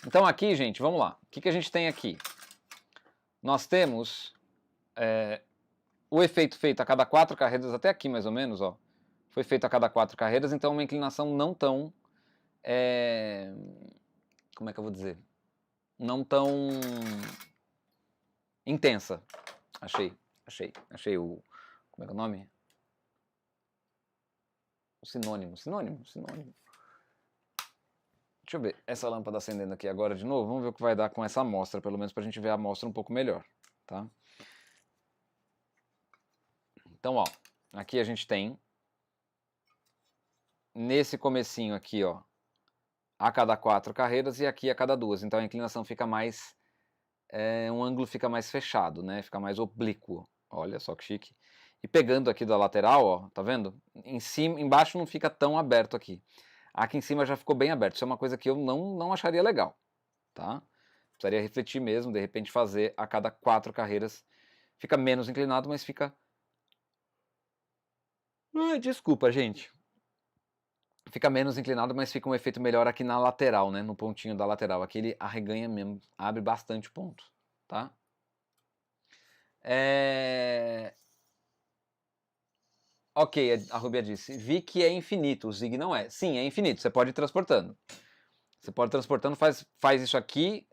Então aqui, gente, vamos lá. O que a gente tem aqui? Nós temos o efeito feito a cada 4 carreiras, até aqui mais ou menos, ó. Foi feito a cada 4 carreiras, então uma inclinação não tão... como é que eu vou dizer? Não tão intensa. Achei o... Como é que é o nome? O sinônimo. Deixa eu ver essa lâmpada acendendo aqui agora de novo. Vamos ver o que vai dar com essa amostra, pelo menos pra gente ver a amostra um pouco melhor, tá? Então, ó, aqui a gente tem nesse comecinho aqui, ó, a cada 4 carreiras e aqui a cada 2. Então a inclinação fica mais... um ângulo fica mais fechado, né? Fica mais oblíquo. Olha só que chique. E pegando aqui da lateral, ó, tá vendo? Em cima, embaixo não fica tão aberto aqui. Aqui em cima já ficou bem aberto. Isso é uma coisa que eu não acharia legal, tá? Precisaria refletir mesmo, de repente fazer a cada 4 carreiras. Fica menos inclinado, mas fica... Ai, desculpa, gente. Fica menos inclinado, mas fica um efeito melhor aqui na lateral, né? No pontinho da lateral. Aqui ele arreganha mesmo, abre bastante ponto, tá? Ok, a Rubia disse, vi que é infinito, o Zig não é. Sim, é infinito, você pode ir transportando. Você pode ir transportando, faz isso aqui,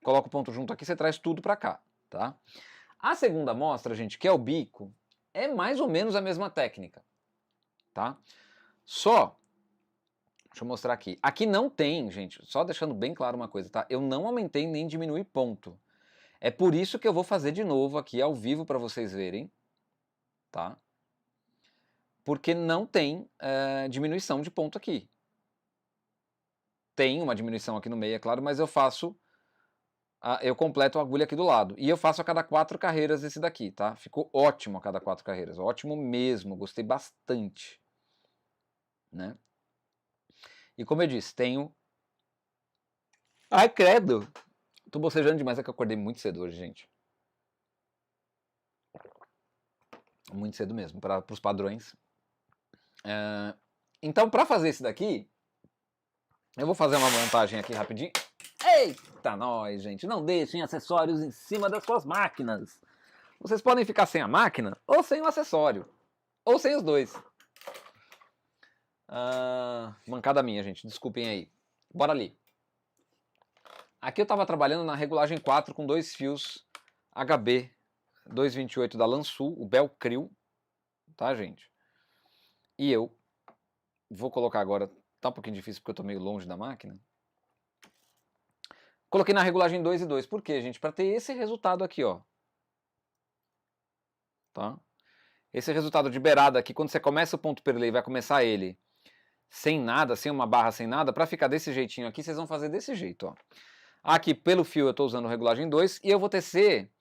coloca o ponto junto aqui, você traz tudo pra cá, tá? A segunda amostra, gente, que é o bico, é mais ou menos a mesma técnica, tá? Só, deixa eu mostrar aqui. Aqui não tem, gente, só deixando bem claro uma coisa, tá? Eu não aumentei nem diminui ponto. É por isso que eu vou fazer de novo aqui ao vivo pra vocês verem, tá? Porque não tem diminuição de ponto aqui. Tem uma diminuição aqui no meio, é claro, mas eu faço... eu completo a agulha aqui do lado. E eu faço a cada 4 carreiras esse daqui, tá? Ficou ótimo a cada 4 carreiras. Ótimo mesmo, gostei bastante. Né? E como eu disse, tenho... Ai, credo! Tô bocejando demais, é que eu acordei muito cedo hoje, gente. Muito cedo mesmo, para os padrões. Então, para fazer esse daqui, eu vou fazer uma montagem aqui rapidinho. Eita, nós, gente. Não deixem acessórios em cima das suas máquinas. Vocês podem ficar sem a máquina ou sem o acessório. Ou sem os dois. Mancada minha, gente. Desculpem aí. Bora ali. Aqui eu estava trabalhando na regulagem 4 com 2 fios HB 228 da Lansul, o Belcril. Tá, gente? E eu vou colocar agora... Tá um pouquinho difícil porque eu tô meio longe da máquina. Coloquei na regulagem 2 e 2. Por quê, gente? Para ter esse resultado aqui, ó. Tá? Esse resultado de beirada aqui, quando você começa o ponto perlê e vai começar ele sem nada, sem uma barra, sem nada, para ficar desse jeitinho aqui, vocês vão fazer desse jeito, ó. Aqui, pelo fio, eu estou usando regulagem 2 e eu vou tecer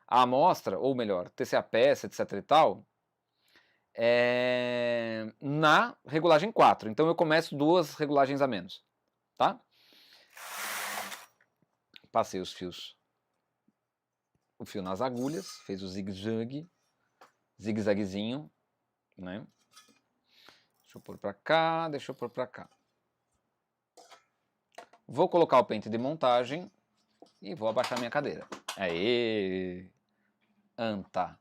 a amostra, ou melhor, tecer a peça, etc e tal, na regulagem 4. Então eu começo 2 regulagens a menos, tá? Passei os fios, o fio nas agulhas, fez o zigue-zaguezinho, né? Deixa eu pôr pra cá, deixa eu pôr pra cá. Vou colocar o pente de montagem e vou abaixar minha cadeira. Aê! Anta!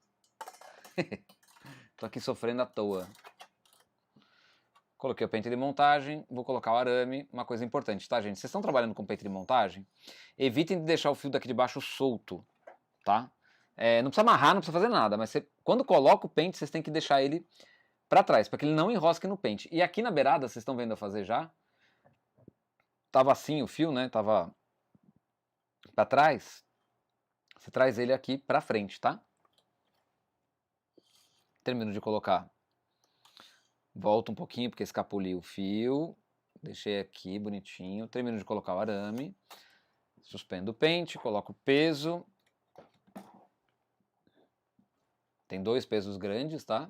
Tô aqui sofrendo à toa. Coloquei o pente de montagem, vou colocar o arame. Uma coisa importante, tá, gente? Vocês estão trabalhando com pente de montagem? Evitem de deixar o fio daqui de baixo solto, tá? Não precisa amarrar, não precisa fazer nada, mas quando coloca o pente, vocês têm que deixar ele pra trás, para que ele não enrosque no pente. E aqui na beirada, vocês estão vendo eu fazer já? Tava assim o fio, né? Tava pra trás. Você traz ele aqui pra frente, tá? Termino de colocar. Volto um pouquinho, porque escapuli o fio. Deixei aqui bonitinho. Termino de colocar o arame. Suspendo o pente, coloco o peso. Tem 2 pesos grandes, tá?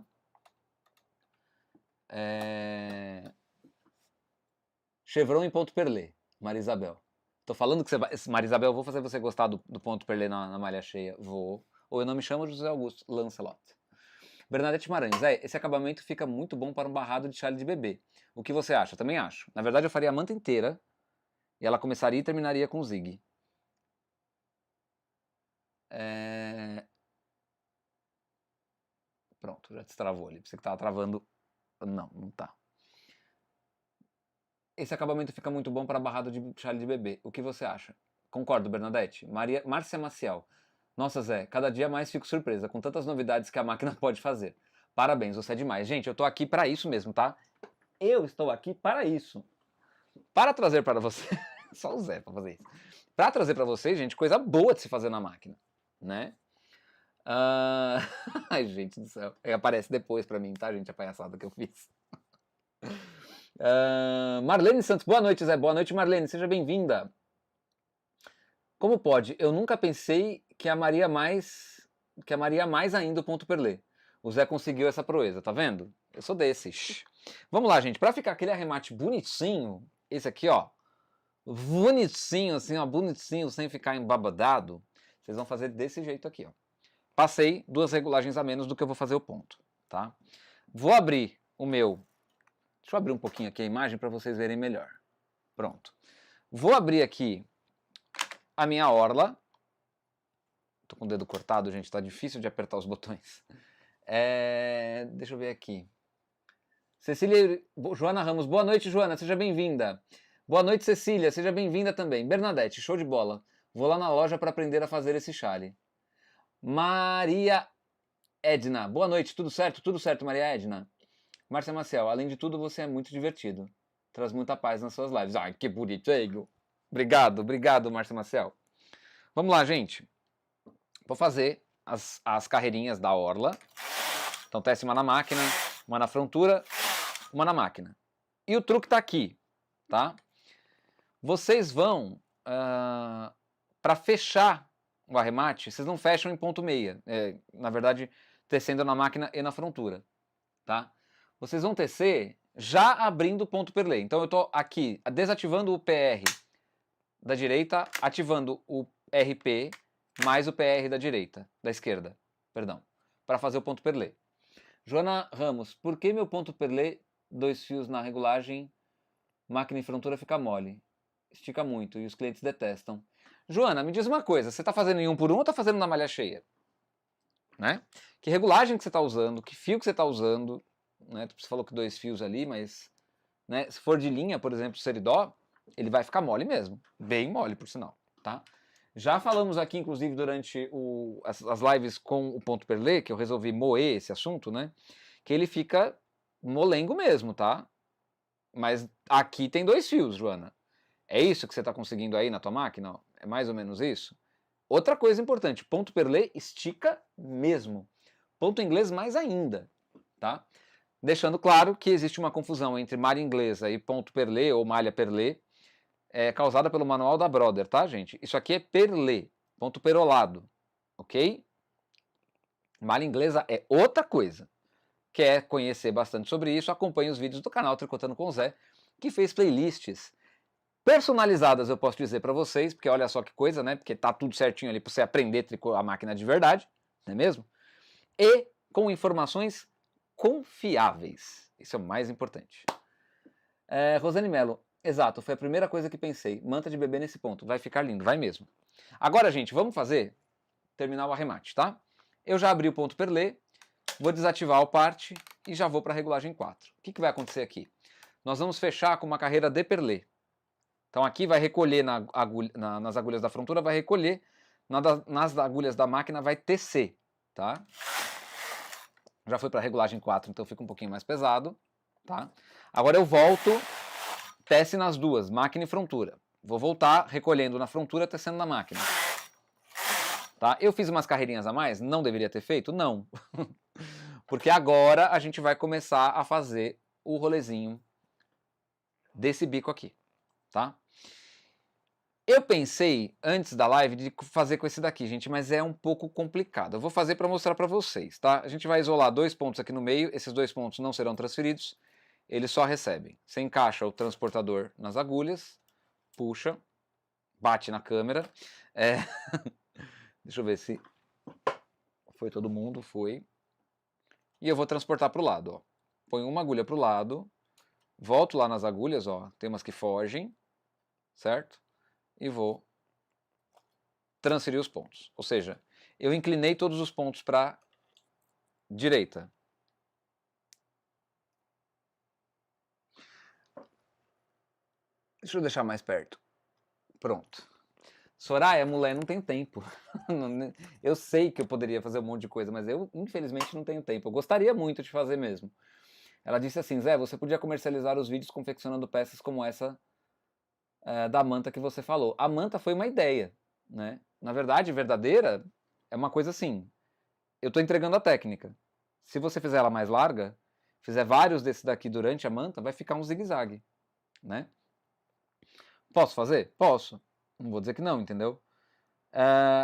Chevron em ponto perlé, Maria Isabel. Tô falando que você vai... Maria Isabel, eu vou fazer você gostar do ponto perlé na malha cheia. Vou. Ou eu não me chamo José Augusto Lancelot. Bernadette Maranhos, esse acabamento fica muito bom para um barrado de chale de bebê. O que você acha? Também acho. Na verdade, eu faria a manta inteira e ela começaria e terminaria com zig. Pronto, já destravou ali. Você que tava travando. Não tá. Esse acabamento fica muito bom para barrado de chale de bebê. O que você acha? Concordo, Bernadette. Márcia Maciel. Nossa, Zé, cada dia mais fico surpresa com tantas novidades que a máquina pode fazer. Parabéns, você é demais. Gente, eu tô aqui para isso mesmo, tá? Eu estou aqui para isso. Para trazer para você... Só o Zé para fazer isso. Para trazer para vocês, gente, coisa boa de se fazer na máquina, né? Ai, gente do céu. Aparece depois para mim, tá, gente? A palhaçada que eu fiz. Marlene Santos, boa noite, Zé. Boa noite, Marlene. Seja bem-vinda. Como pode? Eu nunca pensei que amaria mais ainda o ponto perlé. O Zé conseguiu essa proeza, tá vendo? Eu sou desses. Vamos lá, gente. Pra ficar aquele arremate bonitinho, esse aqui, ó. Bonitinho, assim, ó. Bonitinho, sem ficar embabadado. Vocês vão fazer desse jeito aqui, ó. Passei 2 regulagens a menos do que eu vou fazer o ponto, tá? Vou abrir o meu... Deixa eu abrir um pouquinho aqui a imagem para vocês verem melhor. Pronto. Vou abrir aqui a minha orla. Tô com o dedo cortado, gente, tá difícil de apertar os botões. Deixa eu ver aqui. Cecília... Joana Ramos, boa noite, Joana, seja bem-vinda. Boa noite, Cecília, seja bem-vinda também. Bernadette, show de bola. Vou lá na loja para aprender a fazer esse chale. Maria Edna, boa noite, tudo certo? Tudo certo, Maria Edna. Márcia Maciel, além de tudo, você é muito divertido. Traz muita paz nas suas lives. Ai, que bonitinho. Obrigado, Márcia Maciel. Vamos lá, gente. Vou fazer as carreirinhas da orla. Então, teste uma na máquina, uma na frontura, uma na máquina. E o truque tá aqui, tá? Vocês vão, para fechar o arremate, vocês não fecham em ponto meia. Na verdade, tecendo na máquina e na frontura, tá? Vocês vão tecer já abrindo o ponto perlé. Então eu estou aqui desativando o PR da direita, ativando o RP mais o PR da esquerda, perdão, para fazer o ponto perlé. Joana Ramos, por que meu ponto perlé, 2 fios na regulagem, máquina e frontura fica mole? Estica muito e os clientes detestam. Joana, me diz uma coisa, você está fazendo em 1 por 1 ou está fazendo na malha cheia? Né? Que regulagem que você está usando, que fio que você está usando... Né? Você falou que 2 fios ali, mas né, se for de linha, por exemplo, seridó, ele vai ficar mole mesmo. Bem mole, por sinal. Tá? Já falamos aqui, inclusive, durante as lives com o ponto perlé, que eu resolvi moer esse assunto, né? Que ele fica molengo mesmo, tá? Mas aqui tem 2 fios, Joana. É isso que você está conseguindo aí na tua máquina? É mais ou menos isso? Outra coisa importante, ponto perlé estica mesmo. Ponto inglês mais ainda, tá? Deixando claro que existe uma confusão entre malha inglesa e ponto perlé ou malha perlé, causada pelo manual da Brother, tá, gente? Isso aqui é perlé, ponto perolado, ok? Malha inglesa é outra coisa. Quer conhecer bastante sobre isso, acompanhe os vídeos do canal Tricotando com o Zé, que fez playlists personalizadas, eu posso dizer para vocês, porque olha só que coisa, né? Porque tá tudo certinho ali para você aprender a tricotar a máquina de verdade, não é mesmo? E com informações confiáveis. Isso é o mais importante. Rosane Mello, exato, foi a primeira coisa que pensei. Manta de bebê nesse ponto, vai ficar lindo, vai mesmo. Agora, gente, vamos terminar o arremate, tá? Eu já abri o ponto perlé, Vou desativar o parte e já vou para a regulagem 4. O que vai acontecer aqui? Nós vamos fechar com uma carreira de perlé. Então aqui vai recolher nas agulhas da frontura, vai recolher, nas agulhas da máquina vai tecer, tá? Já foi para a regulagem 4, então fica um pouquinho mais pesado, tá? Agora eu volto, tece nas duas, máquina e frontura. Vou voltar recolhendo na frontura, tecendo na máquina. Tá? Eu fiz umas carreirinhas a mais? Não deveria ter feito? Não. Porque agora a gente vai começar a fazer o rolezinho desse bico aqui, tá? Eu pensei, antes da live, de fazer com esse daqui, gente, mas é um pouco complicado. Eu vou fazer para mostrar para vocês, tá? A gente vai isolar 2 pontos aqui no meio, esses 2 pontos não serão transferidos, eles só recebem. Você encaixa o transportador nas agulhas, puxa, bate na câmera. Deixa eu ver se foi todo mundo, foi. E eu vou transportar para o lado, ó. Põe uma agulha para o lado, volto lá nas agulhas, ó, tem umas que fogem, certo? E vou transferir os pontos. Ou seja, eu inclinei todos os pontos para a direita. Deixa eu deixar mais perto. Pronto. Soraya, mulher, não tenho tempo. Eu sei que eu poderia fazer um monte de coisa, mas eu, infelizmente, não tenho tempo. Eu gostaria muito de fazer mesmo. Ela disse assim, Zé, você podia comercializar os vídeos confeccionando peças como essa da manta que você falou. A manta foi uma ideia, né? Na verdade, verdadeira, é uma coisa assim. Eu estou entregando a técnica. Se você fizer ela mais larga, fizer vários desses daqui durante a manta, vai ficar um zigue-zague, né? Posso fazer? Posso. Não vou dizer que não, entendeu?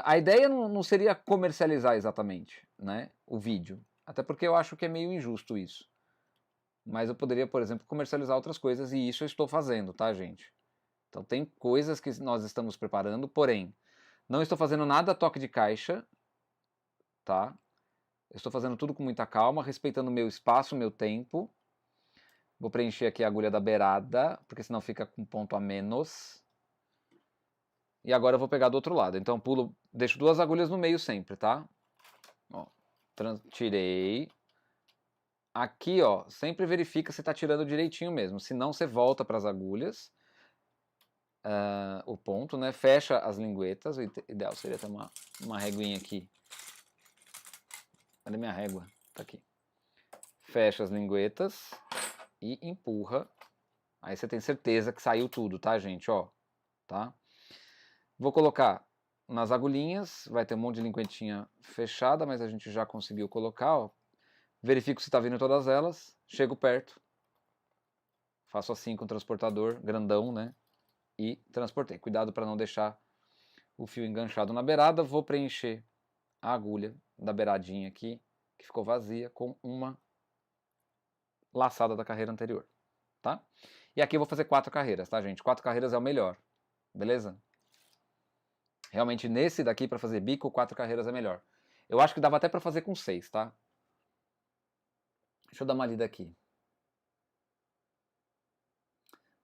A ideia não seria comercializar exatamente, né, o vídeo. Até porque eu acho que é meio injusto isso. Mas eu poderia, por exemplo, comercializar outras coisas e isso eu estou fazendo, tá, gente? Então tem coisas que nós estamos preparando, porém, não estou fazendo nada a toque de caixa, tá? Eu estou fazendo tudo com muita calma, respeitando o meu espaço, o meu tempo. Vou preencher aqui a agulha da beirada, porque senão fica com ponto a menos. E agora eu vou pegar do outro lado. Então pulo, deixo 2 agulhas no meio sempre, tá? Ó, tirei. Aqui, ó, sempre verifica se tá tirando direitinho mesmo. Se não, você volta para as agulhas. O ponto, né? Fecha as linguetas. O ideal seria ter uma reguinha aqui. Cadê minha régua? Tá aqui. Fecha as linguetas e empurra. Aí você tem certeza que saiu tudo, tá, gente? Ó, tá? Vou colocar nas agulhinhas, vai ter um monte de linguetinha fechada, mas a gente já conseguiu colocar, ó. Verifico se está vindo todas elas, chego perto, faço assim com o transportador grandão, né? E transportei. Cuidado para não deixar o fio enganchado na beirada. Vou preencher a agulha da beiradinha aqui, que ficou vazia, com uma laçada da carreira anterior, tá? E aqui eu vou fazer 4 carreiras, tá, gente? 4 carreiras é o melhor, beleza? Realmente nesse daqui, para fazer bico, 4 carreiras é melhor. Eu acho que dava até para fazer com 6, tá? Deixa eu dar uma lida aqui.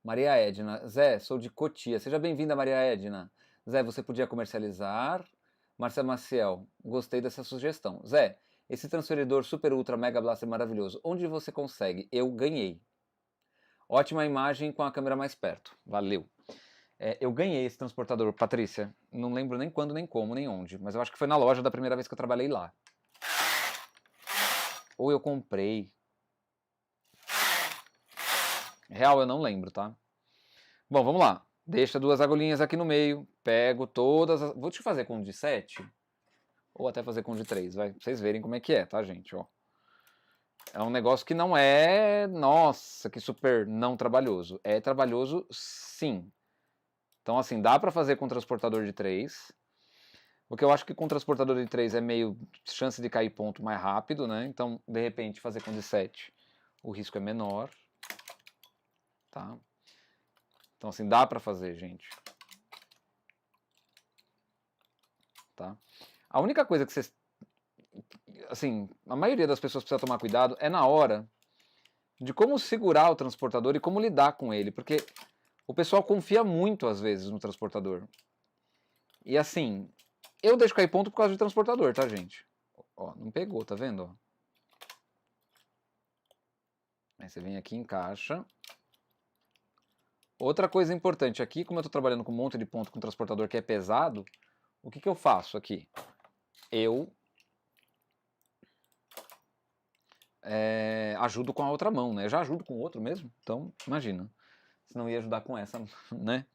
Maria Edna. Zé, sou de Cotia. Seja bem-vinda, Maria Edna. Zé, você podia comercializar? Marcia Maciel. Gostei dessa sugestão. Zé, esse transferidor Super Ultra Mega Blaster maravilhoso, onde você consegue? Eu ganhei. Ótima imagem com a câmera mais perto. Valeu. Eu ganhei esse transportador, Patrícia. Não lembro nem quando, nem como, nem onde. Mas eu acho que foi na loja da primeira vez que eu trabalhei lá. Ou eu comprei. Real, eu não lembro, tá? Bom, vamos lá. Deixa 2 agulhinhas aqui no meio. Pego todas as... Vou te fazer com de 7. Ou até fazer com de 3, vai. Pra vocês verem como é que é, tá, gente? Ó. É um negócio que não é... Nossa, que super não trabalhoso. É trabalhoso, sim. Então, assim, dá pra fazer com transportador de 3. O que eu acho que com transportador de 3 é meio chance de cair ponto mais rápido, né? Então, de repente, fazer com de 7, o risco é menor. Tá? Então, assim, dá pra fazer, gente. Tá? A única coisa que vocês... Assim, a maioria das pessoas precisa tomar cuidado é na hora de como segurar o transportador e como lidar com ele. Porque o pessoal confia muito, às vezes, no transportador. E, assim, eu deixo cair ponto por causa do transportador, tá, gente? Ó, não pegou, tá vendo? Aí você vem aqui e encaixa. Outra coisa importante aqui, como eu estou trabalhando com um monte de ponto com transportador que é pesado, o que eu faço aqui? Eu ajudo com a outra mão, né? Eu já ajudo com o outro mesmo, então imagina. Se não ia ajudar com essa, né?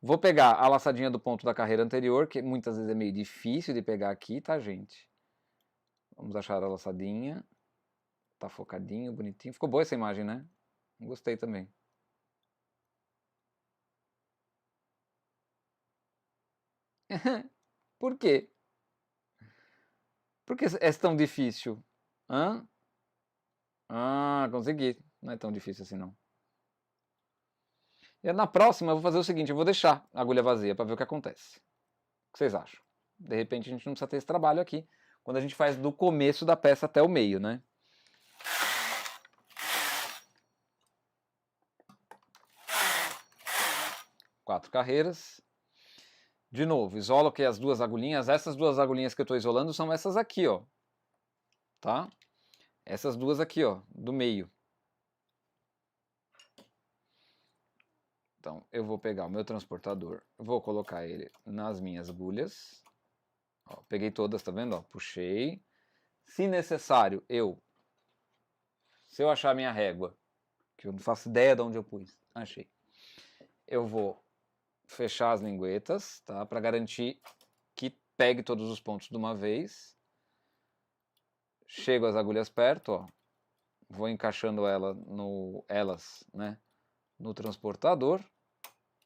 Vou pegar a laçadinha do ponto da carreira anterior, que muitas vezes é meio difícil de pegar aqui, tá, gente? Vamos achar a laçadinha. Tá focadinho, bonitinho. Ficou boa essa imagem, né? Gostei também. Por quê? Por que é tão difícil? Hã? Ah, consegui. Não é tão difícil assim, não. E na próxima eu vou fazer o seguinte, eu vou deixar a agulha vazia para ver o que acontece. O que vocês acham? De repente a gente não precisa ter esse trabalho aqui, quando a gente faz do começo da peça até o meio, né? Quatro carreiras. De novo, isolo aqui as duas agulhinhas. Essas duas agulhinhas que eu estou isolando são essas aqui, ó. Tá? Essas duas aqui, ó, do meio. Então, eu vou pegar o meu transportador, vou colocar ele nas minhas agulhas. Ó, peguei todas, tá vendo? Ó, puxei. Se necessário, se eu achar a minha régua, que eu não faço ideia de onde eu pus, achei. Eu vou fechar as linguetas, tá? Para garantir que pegue todos os pontos de uma vez. Chego as agulhas perto, ó. Vou encaixando elas, né, no transportador.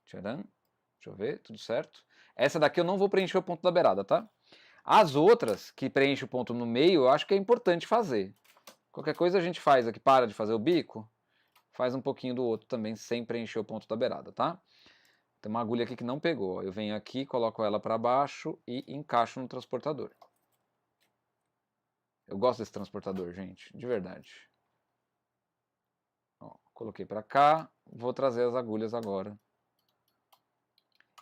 Tcharam. Deixa eu ver, tudo certo. Essa daqui eu não vou preencher o ponto da beirada, tá? As outras, que preenche o ponto no meio, eu acho que é importante fazer. Qualquer coisa a gente faz aqui, para de fazer o bico, faz um pouquinho do outro também, sem preencher o ponto da beirada, tá? Tem uma agulha aqui que não pegou. Eu venho aqui, coloco ela para baixo e encaixo no transportador. Eu gosto desse transportador, gente, de verdade. Ó, coloquei para cá, vou trazer as agulhas agora.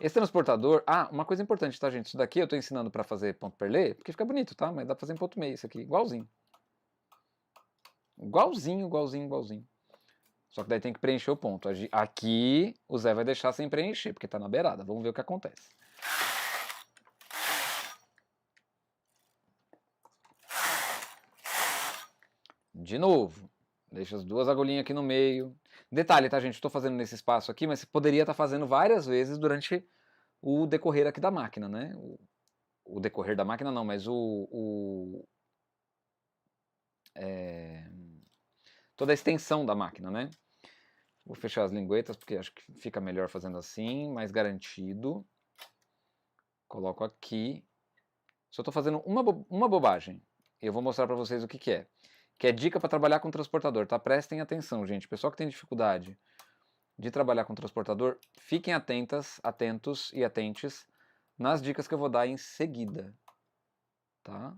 Esse transportador... Ah, uma coisa importante, tá, gente? Isso daqui eu tô ensinando pra fazer ponto perlê, porque fica bonito, tá? Mas dá pra fazer em ponto meio isso aqui, igualzinho. Igualzinho, igualzinho, igualzinho. Só que daí tem que preencher o ponto. Aqui o Zé vai deixar sem preencher, porque tá na beirada. Vamos ver o que acontece. De novo. Deixa as duas agulhinhas aqui no meio. Detalhe, tá, gente? Estou fazendo nesse espaço aqui, mas você poderia estar fazendo várias vezes durante o decorrer aqui da máquina, né? O decorrer da máquina não, mas toda a extensão da máquina, né? Vou fechar as linguetas porque acho que fica melhor fazendo assim, mais garantido. Coloco aqui. Só estou fazendo uma bobagem. E eu vou mostrar para vocês o que é. Que é dica para trabalhar com transportador, tá? Prestem atenção, gente. Pessoal que tem dificuldade de trabalhar com transportador, fiquem atentos e atentes nas dicas que eu vou dar em seguida, tá?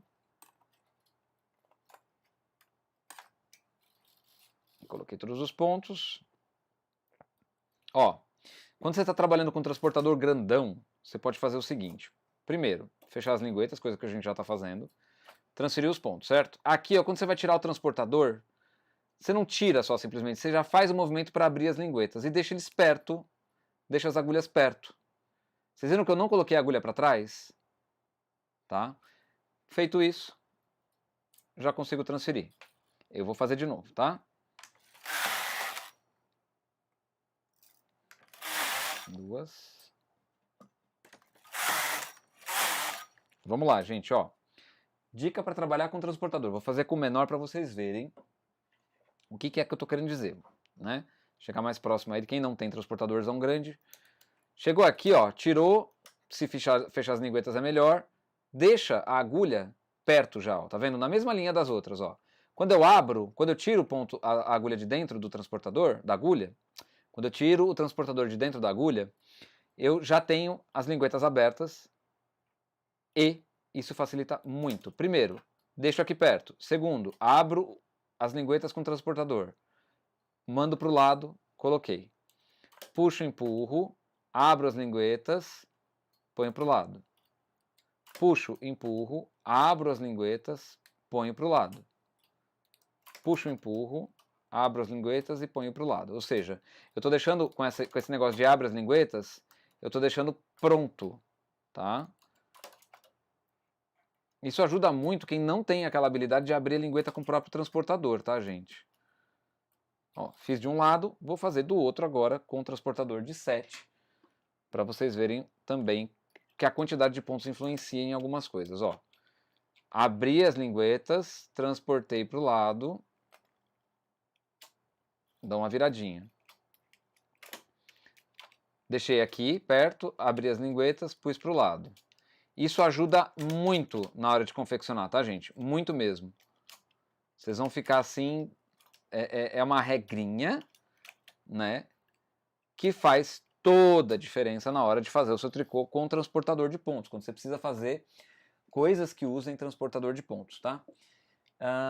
Coloquei todos os pontos. Ó, quando você está trabalhando com um transportador grandão, você pode fazer o seguinte. Primeiro, fechar as linguetas, coisa que a gente já está fazendo. Transferir os pontos, certo? Aqui, ó, quando você vai tirar o transportador, você não tira só simplesmente, você já faz o movimento para abrir as linguetas e deixa eles perto, deixa as agulhas perto. Vocês viram que eu não coloquei a agulha para trás? Tá? Feito isso, já consigo transferir. Eu vou fazer de novo, tá? Duas. Vamos lá, gente, ó. Dica para trabalhar com transportador. Vou fazer com o menor para vocês verem o que é que eu estou querendo dizer, né? Chegar mais próximo aí de quem não tem transportadorzão grande. Chegou aqui, ó, tirou, se fechar as linguetas é melhor. Deixa a agulha perto já, ó, tá vendo? Na mesma linha das outras, ó. Quando eu tiro o ponto, a agulha de dentro do transportador, da agulha, quando eu tiro o transportador de dentro da agulha, eu já tenho as linguetas abertas e isso facilita muito. Primeiro, deixo aqui perto. Segundo, abro as linguetas com o transportador. Mando para o lado, coloquei. Puxo, empurro, abro as linguetas, ponho para o lado. Puxo, empurro, abro as linguetas, ponho para o lado. Puxo, empurro, abro as linguetas e ponho para o lado. Ou seja, eu estou deixando, com esse negócio de abre as linguetas, eu estou deixando pronto, tá? Isso ajuda muito quem não tem aquela habilidade de abrir a lingueta com o próprio transportador, tá, gente? Ó, fiz de um lado, vou fazer do outro agora com o transportador de 7, para vocês verem também que a quantidade de pontos influencia em algumas coisas, ó. Abri as linguetas, transportei para o lado, dá uma viradinha. Deixei aqui perto, abri as linguetas, pus para o lado. Isso ajuda muito na hora de confeccionar, tá, gente? Muito mesmo. Vocês vão ficar assim, é uma regrinha, né? Que faz toda a diferença na hora de fazer o seu tricô com transportador de pontos, quando você precisa fazer coisas que usem transportador de pontos, tá?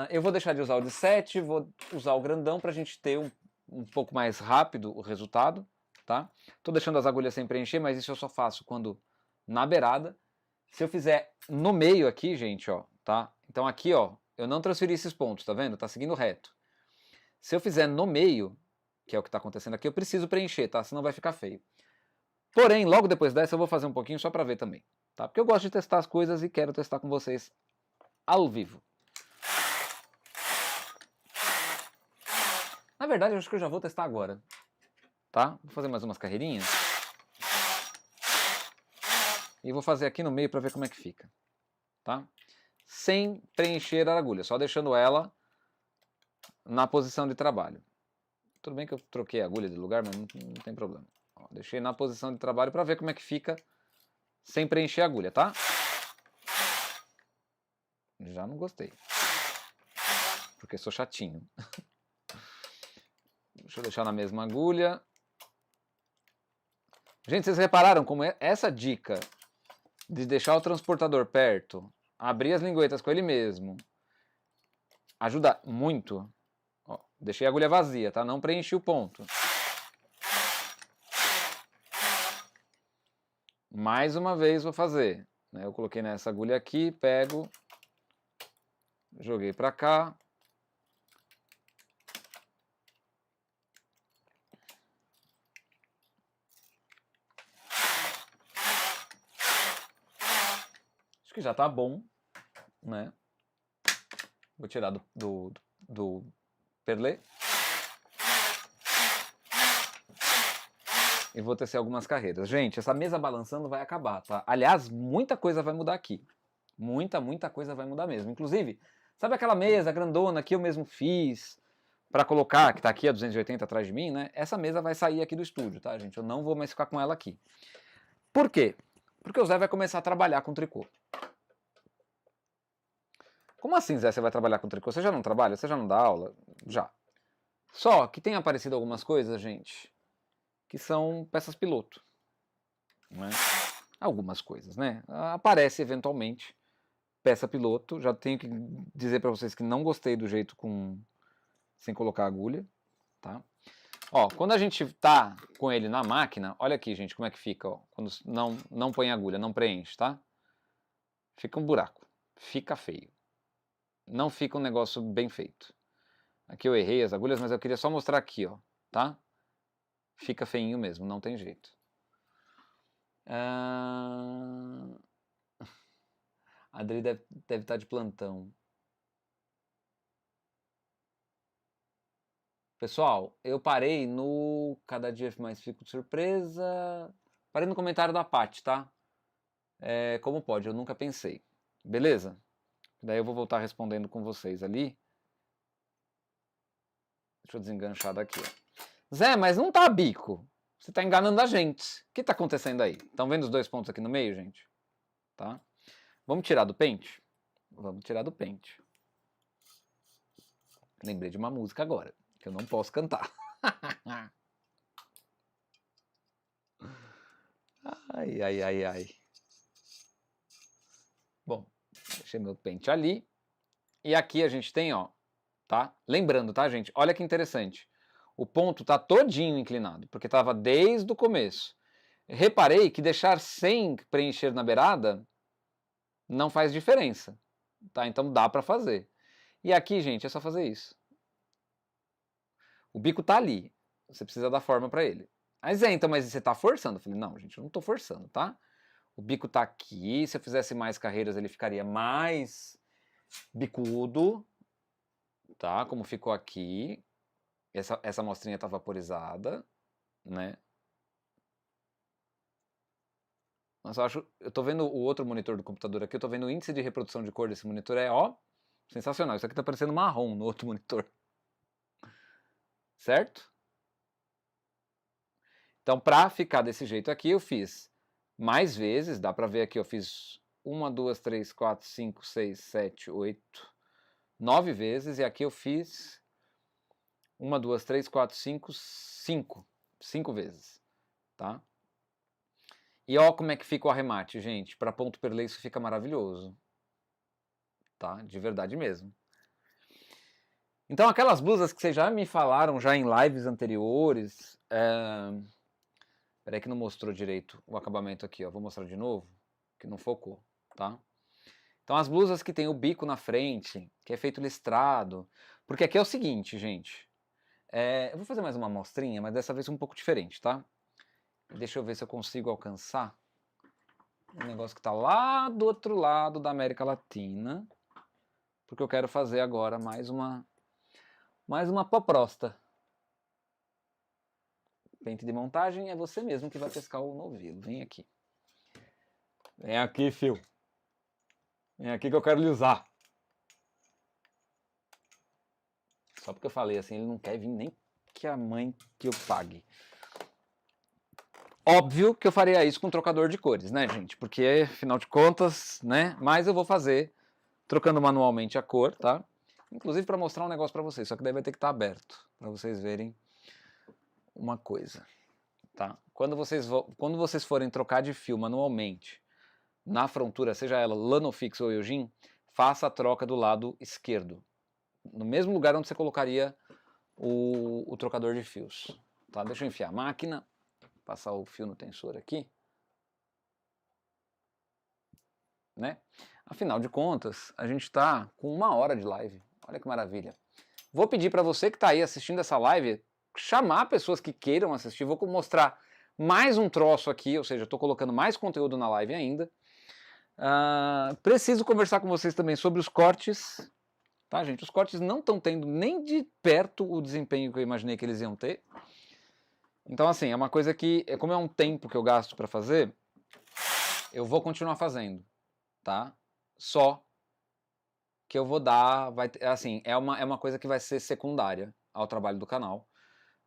Eu vou deixar de usar o de 7, vou usar o grandão para a gente ter um pouco mais rápido o resultado, tá? Tô deixando as agulhas sem preencher, mas isso eu só faço quando na beirada. Se eu fizer no meio aqui, gente, ó, tá? Então aqui, ó, eu não transferi esses pontos, tá vendo? Tá seguindo reto. Se eu fizer no meio, que é o que tá acontecendo aqui, eu preciso preencher, tá? Senão vai ficar feio. Porém, logo depois dessa eu vou fazer um pouquinho só pra ver também, tá? Porque eu gosto de testar as coisas e quero testar com vocês ao vivo. Na verdade, eu acho que eu já vou testar agora, tá? Vou fazer mais umas carreirinhas. E vou fazer aqui no meio para ver como é que fica, tá? Sem preencher a agulha, só deixando ela na posição de trabalho. Tudo bem que eu troquei a agulha de lugar, mas não tem problema. Ó, deixei na posição de trabalho para ver como é que fica sem preencher a agulha, tá? Já não gostei. Porque sou chatinho. Deixa eu deixar na mesma agulha. Gente, vocês repararam como essa dica de deixar o transportador perto, abrir as linguetas com ele mesmo, ajuda muito. Ó, deixei a agulha vazia, tá? Não preenchi o ponto. Mais uma vez vou fazer. Eu coloquei nessa agulha aqui, pego, joguei pra cá. Acho que já tá bom, né? Vou tirar do perlê. E vou tecer algumas carreiras. Gente, essa mesa balançando vai acabar, tá? Aliás, muita coisa vai mudar aqui. Muita coisa vai mudar mesmo. Inclusive, sabe aquela mesa grandona que eu mesmo fiz para colocar, que tá aqui a 280 atrás de mim, né? Essa mesa vai sair aqui do estúdio, tá, gente? Eu não vou mais ficar com ela aqui. Por quê? Porque o Zé vai começar a trabalhar com tricô. Como assim, Zé, você vai trabalhar com tricô? Você já não trabalha? Você já não dá aula? Já. Só que tem aparecido algumas coisas, gente, que são peças piloto. Né? Algumas coisas, né? Aparece eventualmente peça piloto. Já tenho que dizer para vocês que não gostei do jeito sem colocar agulha, tá? Ó, quando a gente tá com ele na máquina, olha aqui, gente, como é que fica, ó, quando não põe agulha, não preenche, tá? Fica um buraco, fica feio. Não fica um negócio bem feito. Aqui eu errei as agulhas, mas eu queria só mostrar aqui, ó, tá? Fica feinho mesmo, não tem jeito. A Adri deve estar de plantão. Pessoal, eu parei no Cada Dia Mais Fico de Surpresa. Parei no comentário da Paty, tá? Como pode? Eu nunca pensei. Beleza? Daí eu vou voltar respondendo com vocês ali. Deixa eu desenganchar daqui, ó. Zé, mas não tá bico. Você tá enganando a gente. O que tá acontecendo aí? Estão vendo os dois pontos aqui no meio, gente? Tá? Vamos tirar do pente? Vamos tirar do pente. Lembrei de uma música agora, que eu não posso cantar. Ai. Bom, deixei meu pente ali. E aqui a gente tem, ó, tá? Lembrando, tá, gente? Olha que interessante. O ponto tá todinho inclinado, porque tava desde o começo. Reparei que deixar sem preencher na beirada não faz diferença, tá? Então dá pra fazer. E aqui, gente, é só fazer isso. O bico tá ali. Você precisa dar forma para ele. Aí Zé, então, mas você tá forçando? Eu falei, não, gente, eu não tô forçando, tá? O bico tá aqui. Se eu fizesse mais carreiras, ele ficaria mais bicudo, tá? Como ficou aqui. Essa amostrinha tá vaporizada, né? Mas eu tô vendo o outro monitor do computador aqui, eu tô vendo o índice de reprodução de cor desse monitor, ó, sensacional. Isso aqui tá parecendo marrom no outro monitor. Certo? Então, pra ficar desse jeito aqui, eu fiz mais vezes, dá pra ver aqui, eu fiz 1, 2, 3, 4, 5, 6, 7, 8, 9 vezes, e aqui eu fiz 1, 2, 3, 4, 5, 5 vezes, tá? E ó como é que fica o arremate, gente. Para ponto perlê isso fica maravilhoso. Tá? De verdade mesmo. Então aquelas blusas que vocês já me falaram já em lives anteriores... Peraí que não mostrou direito o acabamento aqui, ó. Vou mostrar de novo, que não focou, tá? Então as blusas que tem o bico na frente, que é feito listrado... Porque aqui é o seguinte, gente. Eu vou fazer mais uma amostrinha, mas dessa vez um pouco diferente, tá? Deixa eu ver se eu consigo alcançar um negócio que está lá do outro lado da América Latina, porque eu quero fazer agora mais uma proposta. Pente de montagem é você mesmo que vai pescar o novelo. Vem aqui. Vem aqui, fio. Vem aqui que eu quero lhe usar. Só porque eu falei assim, ele não quer vir nem que a mãe que eu pague. Óbvio que eu faria isso com trocador de cores, né, gente? Porque, afinal de contas, né? Mas eu vou fazer trocando manualmente a cor, tá? Inclusive para mostrar um negócio para vocês, só que daí vai ter que estar aberto, para vocês verem uma coisa, tá? Quando vocês forem trocar de fio manualmente na frontura, seja ela Lanofix ou Eugene, faça a troca do lado esquerdo, no mesmo lugar onde você colocaria o trocador de fios, tá? Deixa eu enfiar a máquina, passar o fio no tensor aqui, né? Afinal de contas, a gente está com 1 hora de live. Olha que maravilha. Vou pedir para você que está aí assistindo essa live, chamar pessoas que queiram assistir. Vou mostrar mais um troço aqui, ou seja, estou colocando mais conteúdo na live ainda. Preciso conversar com vocês também sobre os cortes. Tá, gente? Os cortes não estão tendo nem de perto o desempenho que eu imaginei que eles iam ter. Então, assim, é uma coisa que, como é um tempo que eu gasto para fazer, eu vou continuar fazendo, tá? Só que eu vou dar, assim, é uma coisa que vai ser secundária ao trabalho do canal.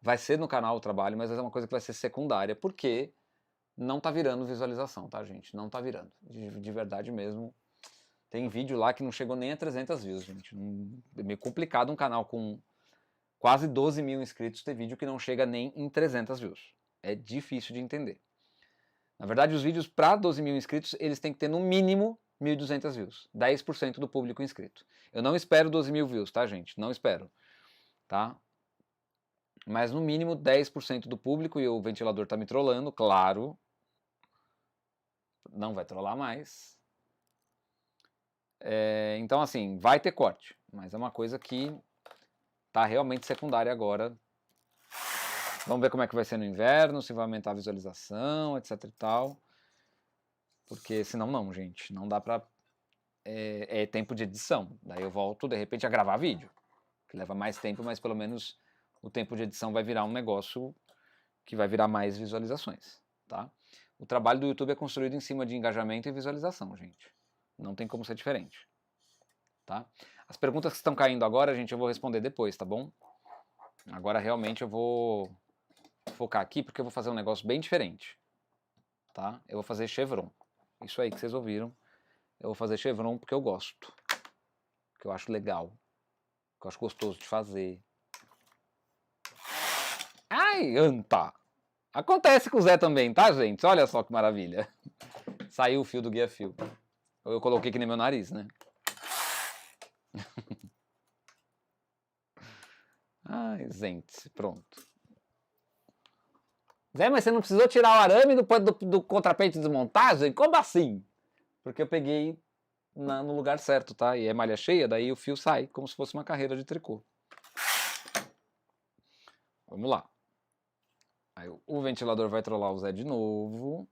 Vai ser no canal o trabalho, mas é uma coisa que vai ser secundária, porque não tá virando visualização, tá, gente? Não tá virando, de verdade mesmo. Tem vídeo lá que não chegou nem a 300 views, gente. É meio complicado um canal com quase 12 mil inscritos ter vídeo que não chega nem em 300 views. É difícil de entender. Na verdade, os vídeos para 12 mil inscritos, eles têm que ter no mínimo 1.200 views. 10% do público inscrito. Eu não espero 12 mil views, tá, gente? Não espero. Tá? Mas no mínimo 10% do público, e o ventilador tá me trollando, claro. Não vai trollar mais. Então, assim, vai ter corte. Mas é uma coisa que tá realmente secundária agora. Vamos ver como é que vai ser no inverno, se vai aumentar a visualização, etc e tal. Porque senão não, gente. Não dá pra... É tempo de edição. Daí eu volto, de repente, a gravar vídeo. Que leva mais tempo, mas pelo menos o tempo de edição vai virar um negócio que vai virar mais visualizações, tá? O trabalho do YouTube é construído em cima de engajamento e visualização, gente. Não tem como ser diferente, tá? As perguntas que estão caindo agora, gente, eu vou responder depois, tá bom? Agora realmente eu vou focar aqui porque eu vou fazer um negócio bem diferente, tá? Eu vou fazer chevron. Isso aí que vocês ouviram. Eu vou fazer chevron porque eu gosto. Porque eu acho legal. Que eu acho gostoso de fazer. Ai, anta! Acontece com o Zé também, tá, gente? Olha só que maravilha. Saiu o fio do guia-fio. Eu coloquei que nem meu nariz, né? Ai, gente, pronto. Zé, mas você não precisou tirar o arame do contrapeito de desmontagem? Como assim? Porque eu peguei no lugar certo, tá? E é malha cheia, daí o fio sai como se fosse uma carreira de tricô. Vamos lá. Aí o ventilador vai trollar o Zé de novo.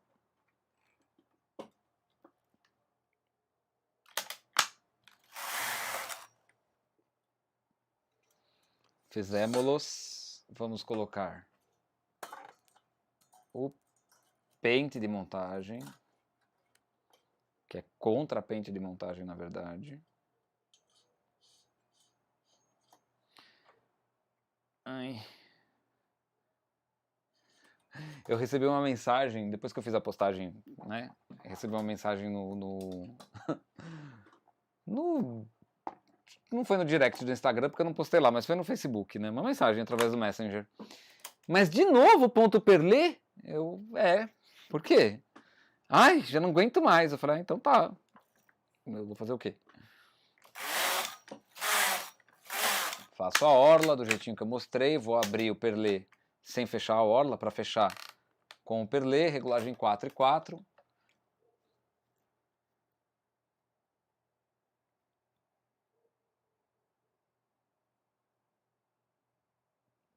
Fizemos. Vamos colocar o pente de montagem, que é contra pente de montagem, na verdade. Ai. Eu recebi uma mensagem, depois que eu fiz a postagem, né? Recebi uma mensagem não foi no direct do Instagram, porque eu não postei lá, mas foi no Facebook, né? Uma mensagem através do Messenger. Mas de novo, ponto perlê? Por quê? Ai, já não aguento mais. Eu falei, então tá. Eu vou fazer o quê? Faço a orla do jeitinho que eu mostrei, vou abrir o perlê sem fechar a orla, para fechar com o perlê, regulagem 4 e 4.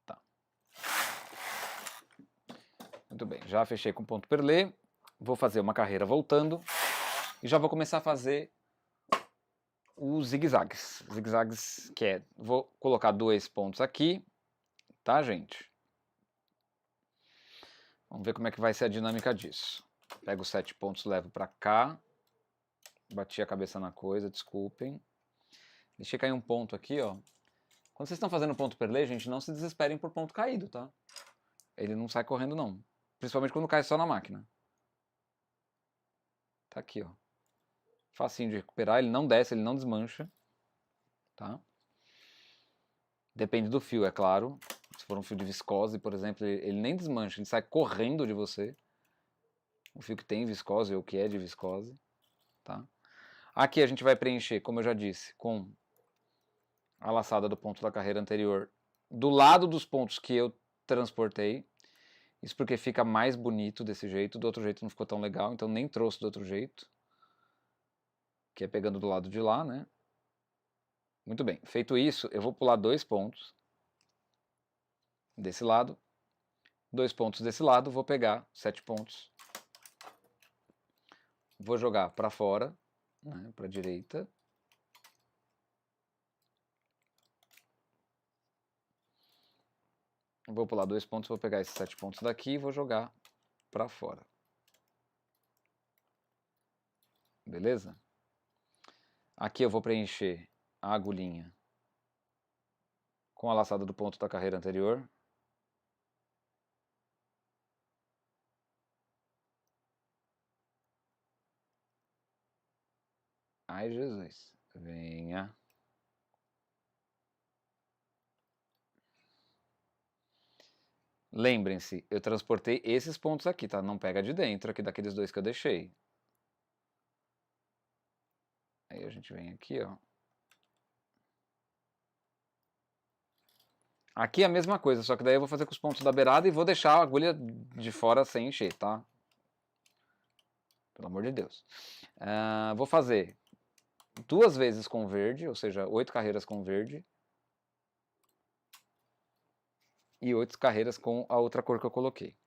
Tá. Muito bem, já fechei com ponto perlê, vou fazer uma carreira voltando e já vou começar a fazer os zigue-zagues. Zigue-zagues que é, vou colocar 2 pontos aqui, tá, gente? Vamos ver como é que vai ser a dinâmica disso. Pego os 7 pontos, levo para cá. Bati a cabeça na coisa, desculpem. Deixei cair um ponto aqui, ó. Quando vocês estão fazendo ponto perlê, gente, não se desesperem por ponto caído, tá? Ele não sai correndo, não. Principalmente quando cai só na máquina. Tá aqui, ó. Facinho de recuperar, ele não desce, ele não desmancha. Tá? Depende do fio, é claro. Se for um fio de viscose, por exemplo, ele nem desmancha, ele sai correndo de você. Um fio que tem viscose ou que é de viscose. Tá? Aqui a gente vai preencher, como eu já disse, com a laçada do ponto da carreira anterior do lado dos pontos que eu transportei. Isso porque fica mais bonito desse jeito, do outro jeito não ficou tão legal, então nem trouxe do outro jeito. Que é pegando do lado de lá, né? Muito bem, feito isso, eu vou pular 2 pontos desse lado, 2 pontos desse lado, vou pegar 7 pontos, vou jogar para fora, né, para a direita. Vou pular 2 pontos, vou pegar esses 7 pontos daqui e vou jogar para fora. Beleza? Aqui eu vou preencher a agulhinha com a laçada do ponto da carreira anterior. Ai, Jesus. Venha. Lembrem-se, eu transportei esses pontos aqui, tá? Não pega de dentro aqui daqueles 2 que eu deixei. Aí a gente vem aqui, ó. Aqui é a mesma coisa, só que daí eu vou fazer com os pontos da beirada e vou deixar a agulha de fora sem encher, tá? Pelo amor de Deus. Vou fazer 2 vezes com verde, ou seja, 8 carreiras com verde. E 8 carreiras com a outra cor que eu coloquei.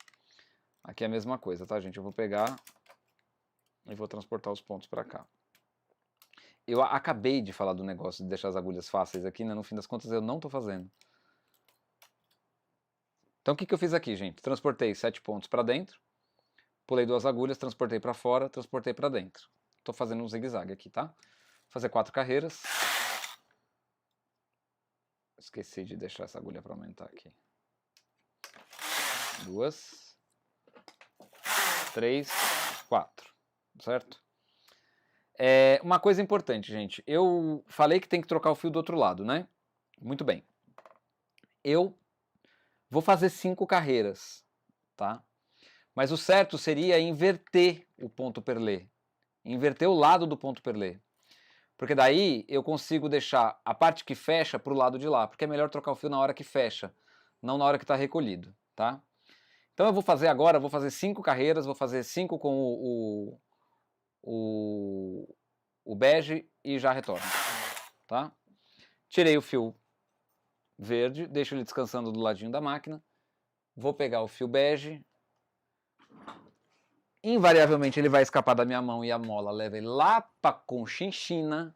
Aqui é a mesma coisa, tá, gente? Eu vou pegar e vou transportar os pontos para cá. Eu acabei de falar do negócio de deixar as agulhas fáceis aqui, né? No fim das contas eu não tô fazendo. Então o que eu fiz aqui, gente? Transportei 7 pontos para dentro, pulei 2 agulhas, transportei para fora, transportei para dentro. Tô fazendo um zigue-zague aqui, tá? Vou fazer 4 carreiras. Esqueci de deixar essa agulha para aumentar aqui. 2, 3, 4, certo? Uma coisa importante, gente. Eu falei que tem que trocar o fio do outro lado, né? Muito bem. Eu vou fazer 5 carreiras, tá? Mas o certo seria inverter o ponto perlê. Inverter o lado do ponto perlê. Porque daí eu consigo deixar a parte que fecha para o lado de lá. Porque é melhor trocar o fio na hora que fecha, não na hora que está recolhido, tá? Então eu vou fazer agora, vou fazer 5 carreiras, vou fazer 5 com o bege e já retorno, tá? Tirei o fio verde, deixo ele descansando do ladinho da máquina. Vou pegar o fio bege. Invariavelmente ele vai escapar da minha mão e a mola leva ele lá pra Conchinchina.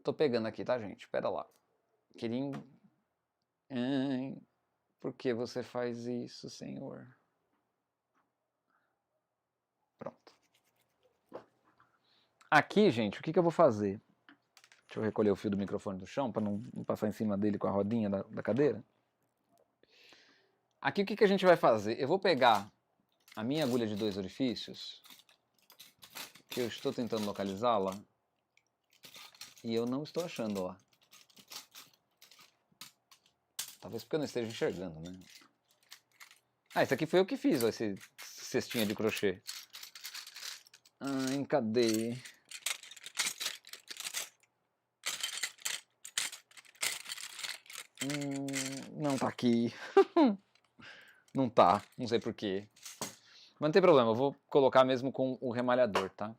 Tô pegando aqui, tá, gente? Espera lá. Querido. Ai, por que você faz isso, Senhor? Pronto. Aqui, gente, o que eu vou fazer? Deixa eu recolher o fio do microfone do chão para não passar em cima dele com a rodinha da cadeira. Aqui o que a gente vai fazer? Eu vou pegar a minha agulha de 2 orifícios, que eu estou tentando localizá-la, e eu não estou achando, ó. Talvez porque eu não esteja enxergando, né? Ah, esse aqui foi eu que fiz, ó, esse cestinha de crochê. Ai, cadê? Não tá aqui. Não tá, não sei porquê. Mas não tem problema, eu vou colocar mesmo com o remalhador, tá?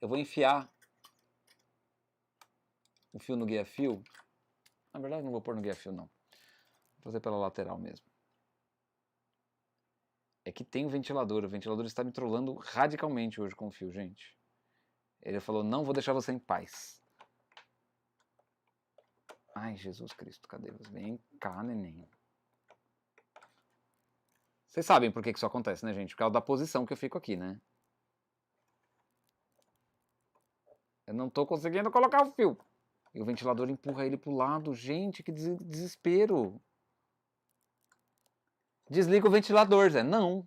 Eu vou enfiar o fio no guia-fio. Na verdade não vou pôr no guia-fio não. Vou fazer pela lateral mesmo. É que tem o ventilador está me trollando radicalmente hoje com o fio, gente. Ele falou, não vou deixar você em paz. Ai, Jesus Cristo, cadê você? Vem cá, neném. Vocês sabem por que isso acontece, né, gente? Por causa da posição que eu fico aqui, né? Eu não tô conseguindo colocar o fio. E o ventilador empurra ele pro lado. Gente, que desespero. Desliga o ventilador, Zé. Não.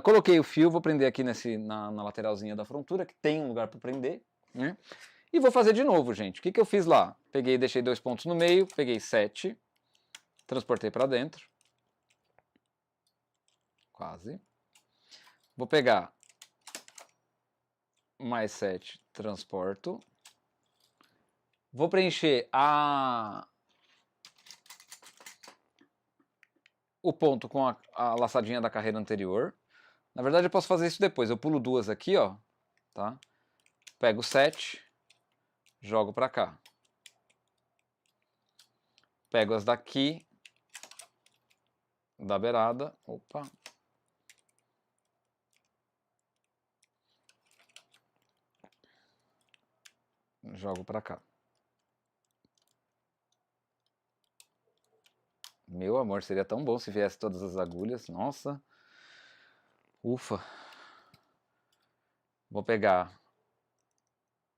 Coloquei o fio, vou prender aqui na lateralzinha da frontura, que tem um lugar para prender, né? E vou fazer de novo, gente. O que eu fiz lá? Peguei, deixei 2 pontos no meio, peguei 7, transportei para dentro. Quase. Vou pegar mais 7, transporto. Vou preencher o ponto com a laçadinha da carreira anterior. Na verdade eu posso fazer isso depois. Eu pulo 2 aqui, ó, tá? Pego 7, jogo pra cá. Pego as daqui, da beirada, opa. Jogo pra cá. Meu amor, seria tão bom se viesse todas as agulhas. Nossa. Ufa. Vou pegar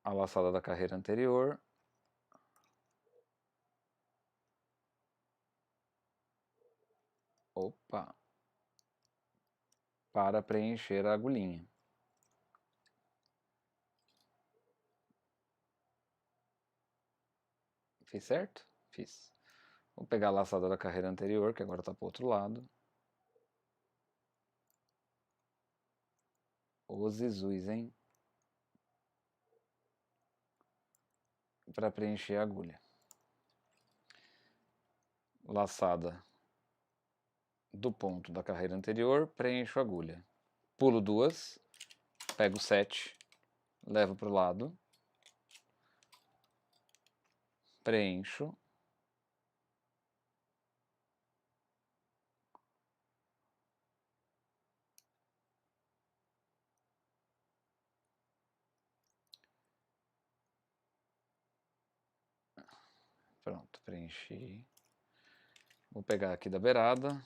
a laçada da carreira anterior. Opa. Para preencher a agulhinha. Fiz certo? Fiz. Vou pegar a laçada da carreira anterior, que agora está para o outro lado. Os Jesus, hein? Para preencher a agulha. Laçada do ponto da carreira anterior, preencho a agulha. Pulo 2, pego 7, levo para o lado, preencho. Pronto, preenchi. Vou pegar aqui da beirada.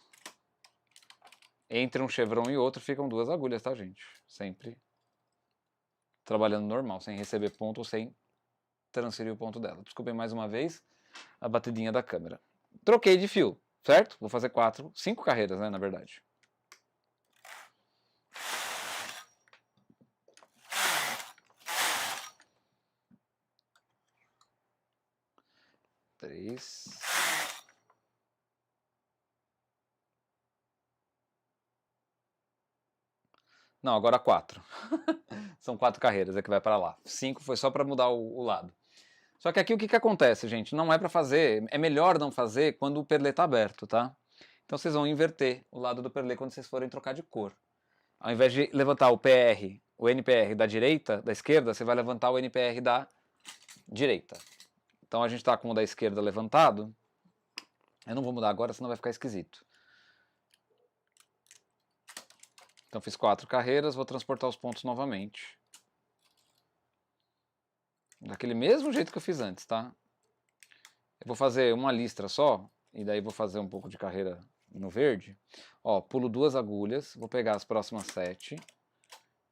Entre um chevron e outro ficam 2 agulhas, tá, gente? Sempre trabalhando normal, sem receber ponto ou sem transferir o ponto dela. Desculpem mais uma vez a batidinha da câmera. Troquei de fio, certo? Vou fazer 5 carreiras, né, na verdade. Três. Não, agora 4. São 4 carreiras, é que vai para lá. 5 foi só para mudar o lado. Só que aqui o que acontece, gente? Não é para fazer, é melhor não fazer quando o perlê tá aberto, tá? Então vocês vão inverter o lado do perlê quando vocês forem trocar de cor. Ao invés de levantar o NPR da direita, da esquerda, você vai levantar o NPR da direita, Então a gente está com o da esquerda levantado. Eu não vou mudar agora, senão vai ficar esquisito. Então fiz 4 carreiras, vou transportar os pontos novamente. Daquele mesmo jeito que eu fiz antes, tá? Eu vou fazer uma listra só, e daí vou fazer um pouco de carreira no verde. Ó, pulo 2 agulhas, vou pegar as próximas 7,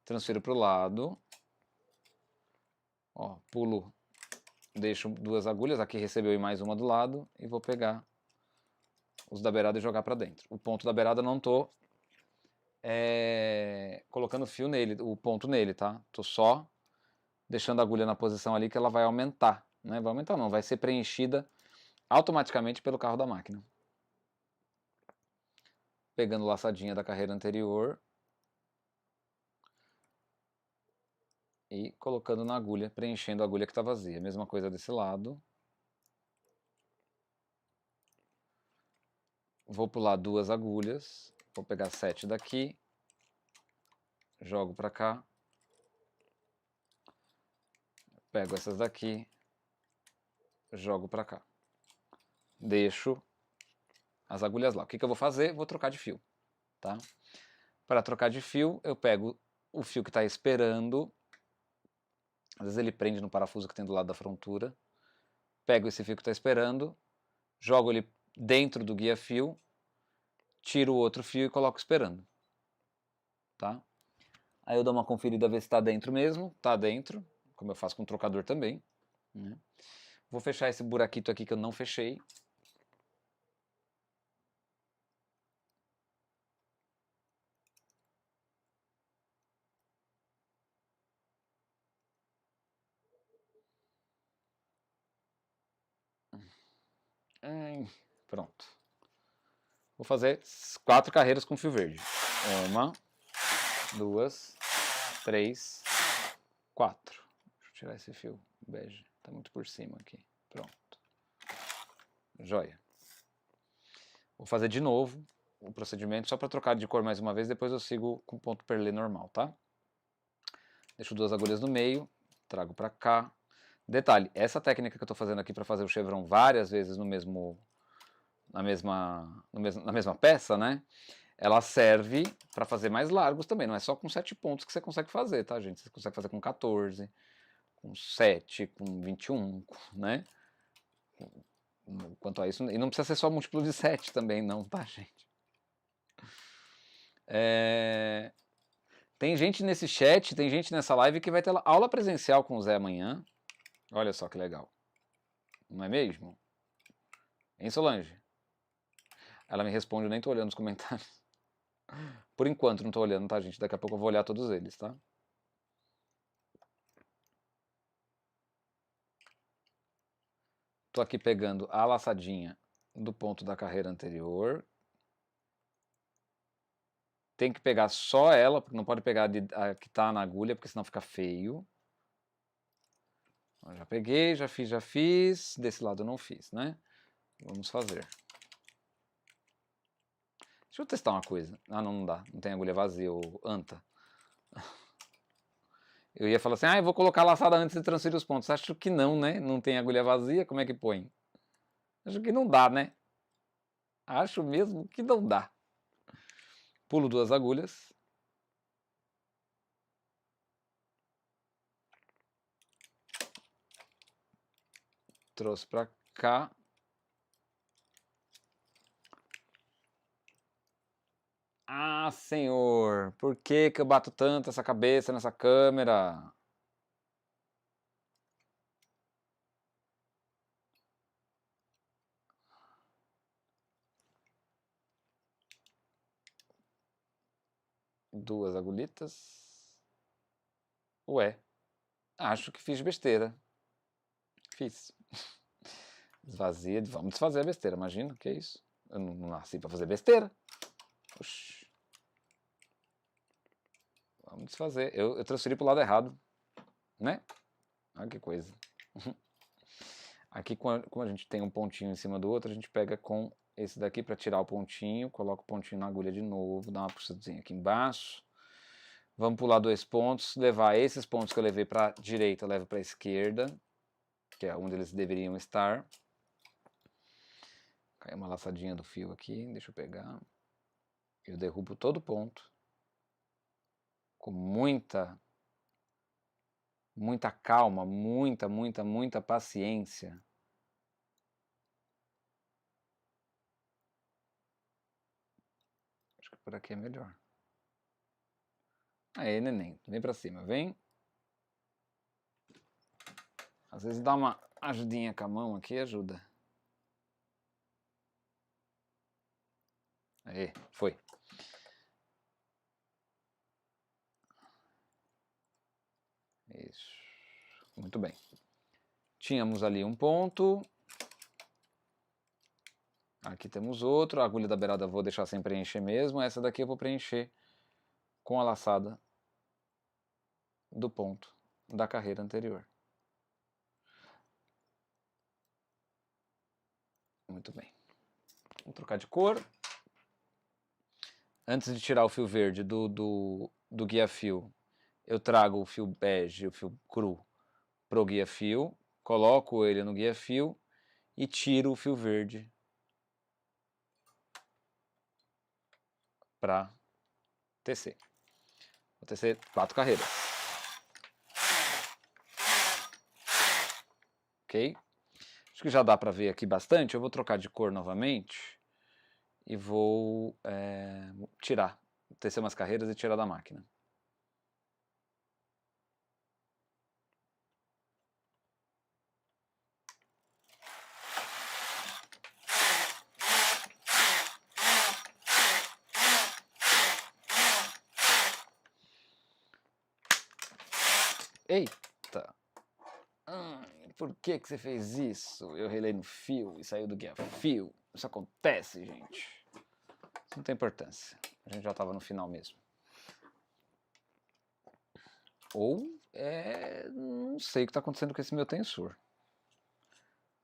transfiro para o lado. Ó, pulo, deixo 2 agulhas, aqui recebeu mais uma do lado, e vou pegar os da beirada e jogar para dentro. O ponto da beirada eu não tô colocando fio nele, o ponto nele, tá? Tô só deixando a agulha na posição ali que ela vai aumentar, né? Vai aumentar não, vai ser preenchida automaticamente pelo carro da máquina. Pegando laçadinha da carreira anterior e colocando na agulha, preenchendo a agulha que está vazia. Mesma coisa desse lado. Vou pular 2 agulhas, vou pegar 7 daqui, jogo para cá, pego essas daqui, jogo para cá. Deixo as agulhas lá. O que eu vou fazer? Vou trocar de fio, tá? Para trocar de fio, eu pego o fio que está esperando. Às vezes ele prende no parafuso que tem do lado da frontura. Pego esse fio que está esperando, jogo ele dentro do guia-fio, tiro o outro fio e coloco esperando, tá? Aí eu dou uma conferida, ver se está dentro mesmo. Está dentro, como eu faço com o trocador também, né? Vou fechar esse buraquito aqui que eu não fechei. Pronto. Vou fazer 4 carreiras com fio verde. 1, 2, 3, 4. Deixa eu tirar esse fio bege. Tá muito por cima aqui. Pronto. Joia. Vou fazer de novo o procedimento só para trocar de cor mais uma vez. Depois eu sigo com ponto perlê normal, tá? Deixo 2 agulhas no meio. Trago para cá. Detalhe, essa técnica que eu estou fazendo aqui para fazer o chevron várias vezes na mesma peça, né? Ela serve para fazer mais largos também. Não é só com 7 pontos que você consegue fazer, tá, gente? Você consegue fazer com 14, com 7, com 21, né? Quanto a isso, e não precisa ser só múltiplo de 7 também, não, tá, gente? Tem gente nesse chat, tem gente nessa live que vai ter aula presencial com o Zé amanhã. Olha só que legal. Não é mesmo? Hein, Solange? Ela me responde, eu nem tô olhando os comentários. Por enquanto não tô olhando, tá, gente? Daqui a pouco eu vou olhar todos eles, tá? Tô aqui pegando a laçadinha do ponto da carreira anterior. Tem que pegar só ela, porque não pode pegar a que tá na agulha, porque senão fica feio. Já peguei, já fiz. Desse lado eu não fiz, né? Vamos fazer. Deixa eu testar uma coisa. Ah, não dá. Não tem agulha vazia, ou anta. Eu ia falar assim, eu vou colocar a laçada antes de transferir os pontos. Acho que não, né? Não tem agulha vazia, como é que põe? Acho que não dá, né? Acho mesmo que não dá. Pulo 2 agulhas. Trouxe pra cá. Ah, senhor, por que eu bato tanto essa cabeça nessa câmera? Duas agulhitas. Ué, acho que fiz besteira. Fiz. Esvazia, vamos desfazer a besteira, imagina, que é isso? Eu não nasci pra fazer besteira. Oxi. Vamos desfazer. Eu transferi pro lado errado, né? Olha que coisa. Aqui, como a gente tem um pontinho em cima do outro, a gente pega com esse daqui para tirar o pontinho, coloca o pontinho na agulha de novo, dá uma puxadinha aqui embaixo. Vamos pular 2 pontos, levar esses pontos que eu levei para a direita, eu levo para a esquerda. que é onde eles deveriam estar. Caiu uma laçadinha do fio aqui, deixa eu pegar. Eu derrubo todo o ponto. Com muita calma, muita paciência. Acho que por aqui é melhor. Aí, neném, vem pra cima, vem. Às vezes dá uma ajudinha com a mão aqui, ajuda. Aí, foi. Isso. Muito bem. Tínhamos ali um ponto. Aqui temos outro. A agulha da beirada eu vou deixar sem preencher mesmo. Essa daqui eu vou preencher com a laçada do ponto da carreira anterior. Muito bem. Vamos trocar de cor. Antes de tirar o fio verde do guia-fio, eu trago o fio bege, o fio cru, pro guia-fio, coloco ele no guia-fio e tiro o fio verde para tecer. Vou tecer 4 carreiras. Ok? Acho que já dá para ver aqui bastante. Eu vou trocar de cor novamente e vou tecer umas carreiras e tirar da máquina. Eita! Por que você fez isso? Eu relei no fio e saiu do guia-fio. Isso acontece, gente. Isso não tem importância. A gente já estava no final mesmo. Ou, não sei o que está acontecendo com esse meu tensor.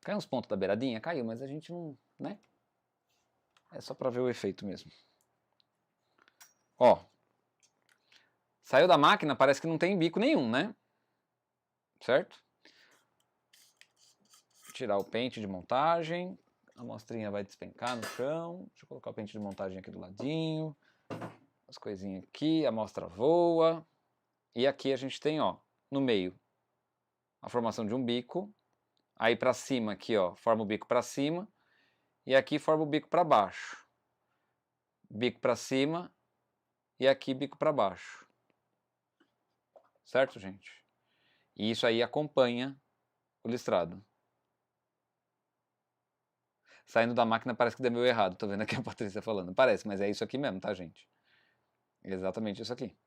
Caiu uns pontos da beiradinha? Caiu, mas a gente não, né? É só para ver o efeito mesmo. Ó. Saiu da máquina, parece que não tem bico nenhum, né? Certo? Tirar o pente de montagem. A amostrinha vai despencar no chão. Deixa eu colocar o pente de montagem aqui do ladinho. As coisinhas aqui, a amostra voa. E aqui a gente tem, ó, no meio, a formação de um bico. Aí pra cima aqui, ó, forma o bico pra cima. E aqui forma o bico pra baixo. Bico pra cima. E aqui bico pra baixo. Certo, gente? E isso aí acompanha o listrado. Saindo da máquina parece que deu meio errado. Tô vendo aqui a Patrícia falando. Parece, mas é isso aqui mesmo, tá, gente? Exatamente isso aqui.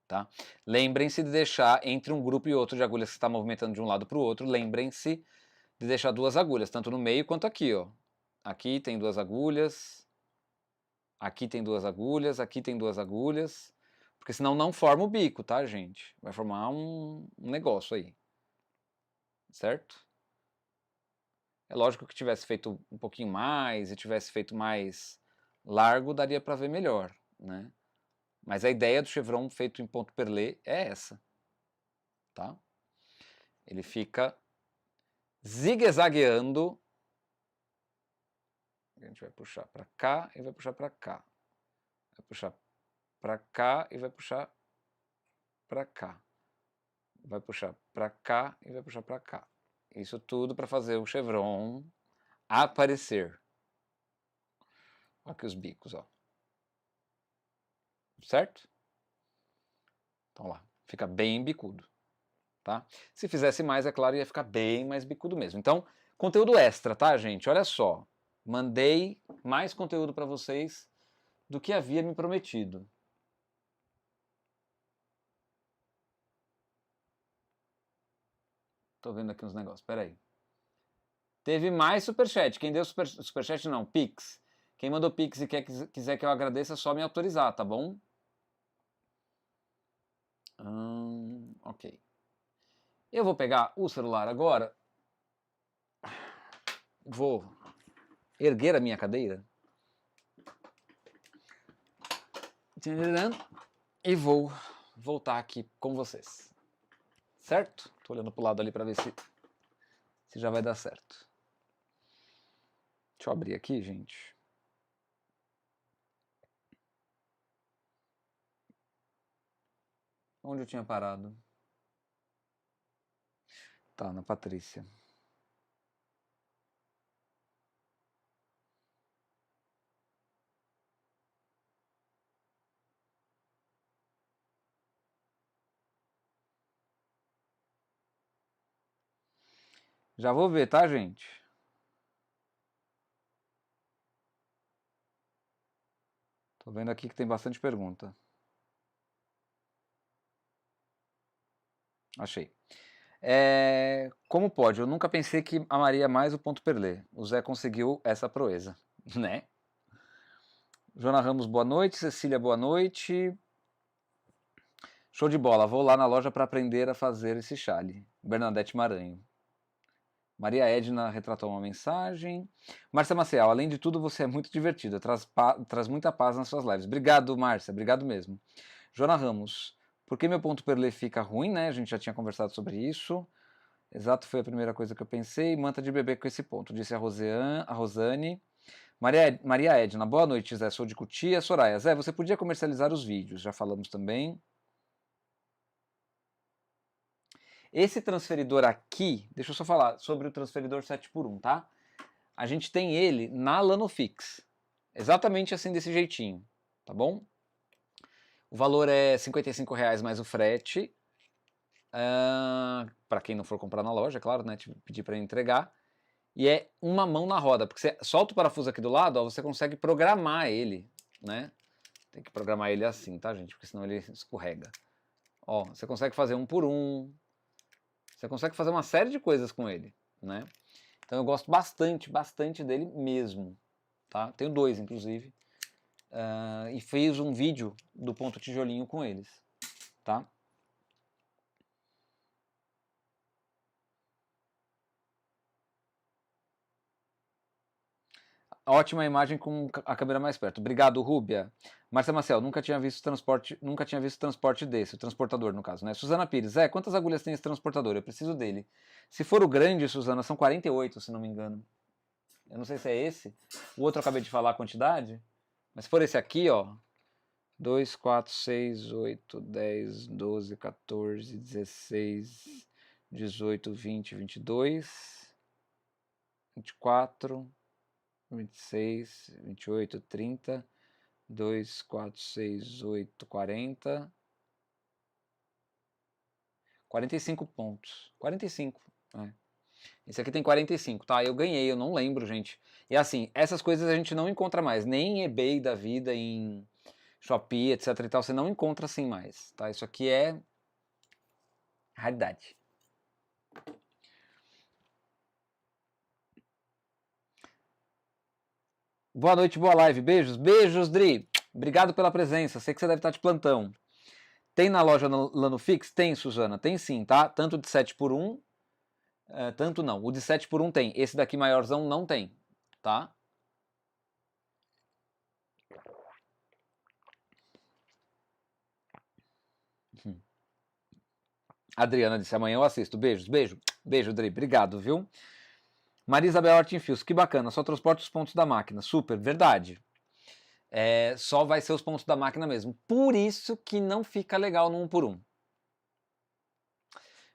Tá? Lembrem-se de deixar entre um grupo e outro de agulhas que está movimentando de um lado para o outro. Lembrem-se de deixar 2 agulhas, tanto no meio quanto aqui, ó. Aqui tem 2 agulhas. Aqui tem 2 agulhas. Aqui tem 2 agulhas. Porque senão não forma o bico, tá, gente? Vai formar um negócio aí. Certo? É lógico que tivesse feito um pouquinho mais e tivesse feito mais largo, daria para ver melhor, né? Mas a ideia do chevron feito em ponto perlé é essa, tá? Ele fica zigue-zagueando. A gente vai puxar para cá e vai puxar para cá. Vai puxar para cá e vai puxar para cá. Vai puxar para cá e vai puxar para cá. Isso tudo para fazer o chevron aparecer. Olha aqui os bicos, ó. Certo? Então lá, fica bem bicudo, tá? Se fizesse mais, é claro, ia ficar bem mais bicudo mesmo. Então, conteúdo extra, tá, gente? Olha só, mandei mais conteúdo para vocês do que havia me prometido. Tô vendo aqui uns negócios, peraí. Teve mais superchat. Quem deu superchat não, Pix. Quem mandou Pix e quiser que eu agradeça, é só me autorizar, tá bom? Ok. Eu vou pegar o celular agora. Vou erguer a minha cadeira. E vou voltar aqui com vocês. certo? Tô olhando pro lado ali para ver se já vai dar certo. Deixa eu abrir aqui, gente. Onde eu tinha parado? Tá, na Patrícia. Já vou ver, tá, gente? Tô vendo aqui que tem bastante pergunta. Achei. Como pode? Eu nunca pensei que amaria mais o ponto perlê. O Zé conseguiu essa proeza, né? Joana Ramos, boa noite. Cecília, boa noite. Show de bola. Vou lá na loja para aprender a fazer esse chale. Bernadette Maranho. Maria Edna retratou uma mensagem. Márcia Maciel, além de tudo, você é muito divertida. Traz muita paz nas suas lives. Obrigado, Márcia. Obrigado mesmo. Joana Ramos, por que meu ponto perlê fica ruim, né? A gente já tinha conversado sobre isso. Exato, foi a primeira coisa que eu pensei. Manta de bebê com esse ponto, disse a Rosane. Maria Edna, boa noite, Zé. Sou de Cutia. Soraya, Zé, você podia comercializar os vídeos. Já falamos também. Esse transferidor aqui, deixa eu só falar sobre o transferidor 7x1, tá? A gente tem ele na Lanofix. Exatamente assim, desse jeitinho, tá bom? O valor é R$55 mais o frete. Para quem não for comprar na loja, claro, né? Pedir para entregar. E é uma mão na roda, porque você solta o parafuso aqui do lado, ó, você consegue programar ele, né? Tem que programar ele assim, tá, gente? Porque senão ele escorrega. Ó, você consegue fazer um por um. Você consegue fazer uma série de coisas com ele, né? Então eu gosto bastante, bastante dele mesmo, tá? Tenho dois, inclusive. E fiz um vídeo do ponto tijolinho com eles, tá? Ótima imagem com a câmera mais perto. Obrigado, Rúbia. Márcia Maciel, nunca tinha visto transporte desse, o transportador no caso, né? Suzana Pires, quantas agulhas tem esse transportador? Eu preciso dele. Se for o grande, Suzana, são 48, se não me engano. Eu não sei se é esse. O outro eu acabei de falar a quantidade. Mas se for esse aqui, ó. 2, 4, 6, 8, 10, 12, 14, 16, 18, 20, 22, 24, 26, 28, 30, 2, 4, 6, 8, 40, 45 pontos. 45, é. Esse aqui tem 45, tá? Eu ganhei, eu não lembro, gente. E assim, essas coisas a gente não encontra mais, nem em eBay da vida, em Shopee, etc e tal, você não encontra assim mais, tá? Isso aqui é raridade. Boa noite, boa live. Beijos, beijos, Dri. Obrigado pela presença. Sei que você deve estar de plantão. Tem na loja Lanofix? Tem, Suzana. Tem sim, tá? Tanto de 7x1, tanto não. O de 7x1 tem. Esse daqui maiorzão não tem, tá? Adriana disse, amanhã eu assisto. Beijos, beijo. Beijo, Dri. Obrigado, viu? Maria Isabel Ortinfios, que bacana. Só transporta os pontos da máquina. Super, verdade. Só vai ser os pontos da máquina mesmo. Por isso que não fica legal no 1x1.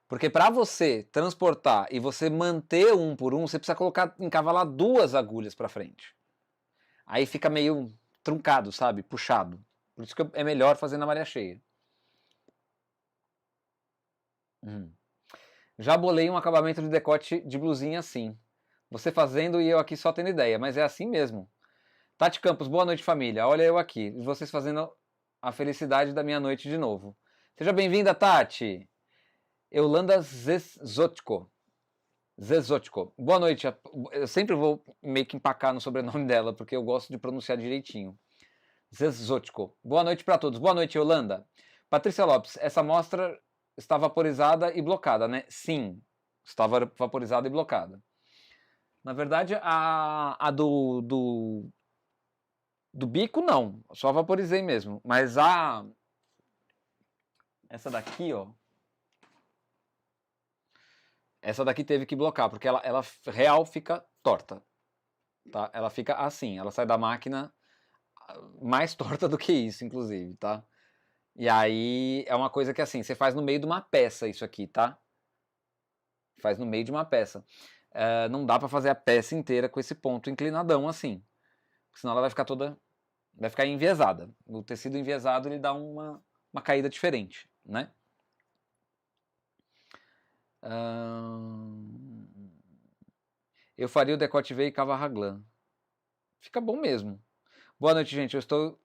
Porque para você transportar e você manter o 1x1, você precisa encavalar duas agulhas para frente. Aí fica meio truncado, sabe? Puxado. Por isso que é melhor fazer na maré cheia. Já bolei um acabamento de decote de blusinha assim. Você fazendo e eu aqui só tendo ideia, mas é assim mesmo. Tati Campos, boa noite família. Olha eu aqui, e vocês fazendo a felicidade da minha noite de novo. Seja bem-vinda, Tati. Eulanda Zezotko. Boa noite. Eu sempre vou meio que empacar no sobrenome dela, porque eu gosto de pronunciar direitinho. Zezotko. Boa noite para todos. Boa noite, Yolanda. Patrícia Lopes, essa amostra está vaporizada e blocada, né? Sim, estava vaporizada e blocada. Na verdade, a do bico, não. Só vaporizei mesmo. Mas essa daqui, ó. Essa daqui teve que bloquear, porque ela real fica torta. Tá? Ela fica assim, ela sai da máquina mais torta do que isso, inclusive, tá? E aí é uma coisa que assim, você faz no meio de uma peça isso aqui, tá? Faz no meio de uma peça. Não dá pra fazer a peça inteira com esse ponto inclinadão assim. Senão ela vai ficar toda... vai ficar enviesada. O tecido enviesado, ele dá uma caída diferente, né? Eu faria o decote V e cava raglan. Fica bom mesmo. Boa noite, gente. Eu estou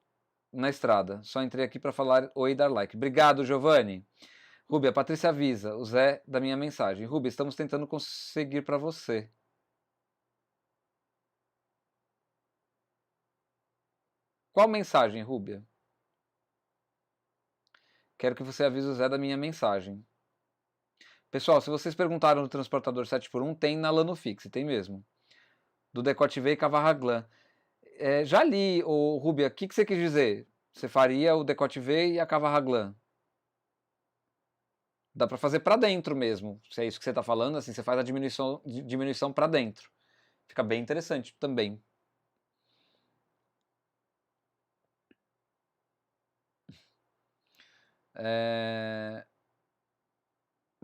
na estrada. Só entrei aqui para falar oi e dar like. Obrigado, Giovanni. Rubi, a Patrícia avisa. O Zé da minha mensagem. Rubi, estamos tentando conseguir para você. Qual mensagem, Rúbia? Quero que você avise o Zé da minha mensagem. Pessoal, se vocês perguntaram do transportador 7x1, tem na Lanofix, tem mesmo. Do decote V e cavarraglan. Já li, Rúbia, o que você quis dizer? Você faria o decote V e a cavarraglan? Dá para fazer para dentro mesmo, se é isso que você está falando, assim, você faz a diminuição para dentro. Fica bem interessante também.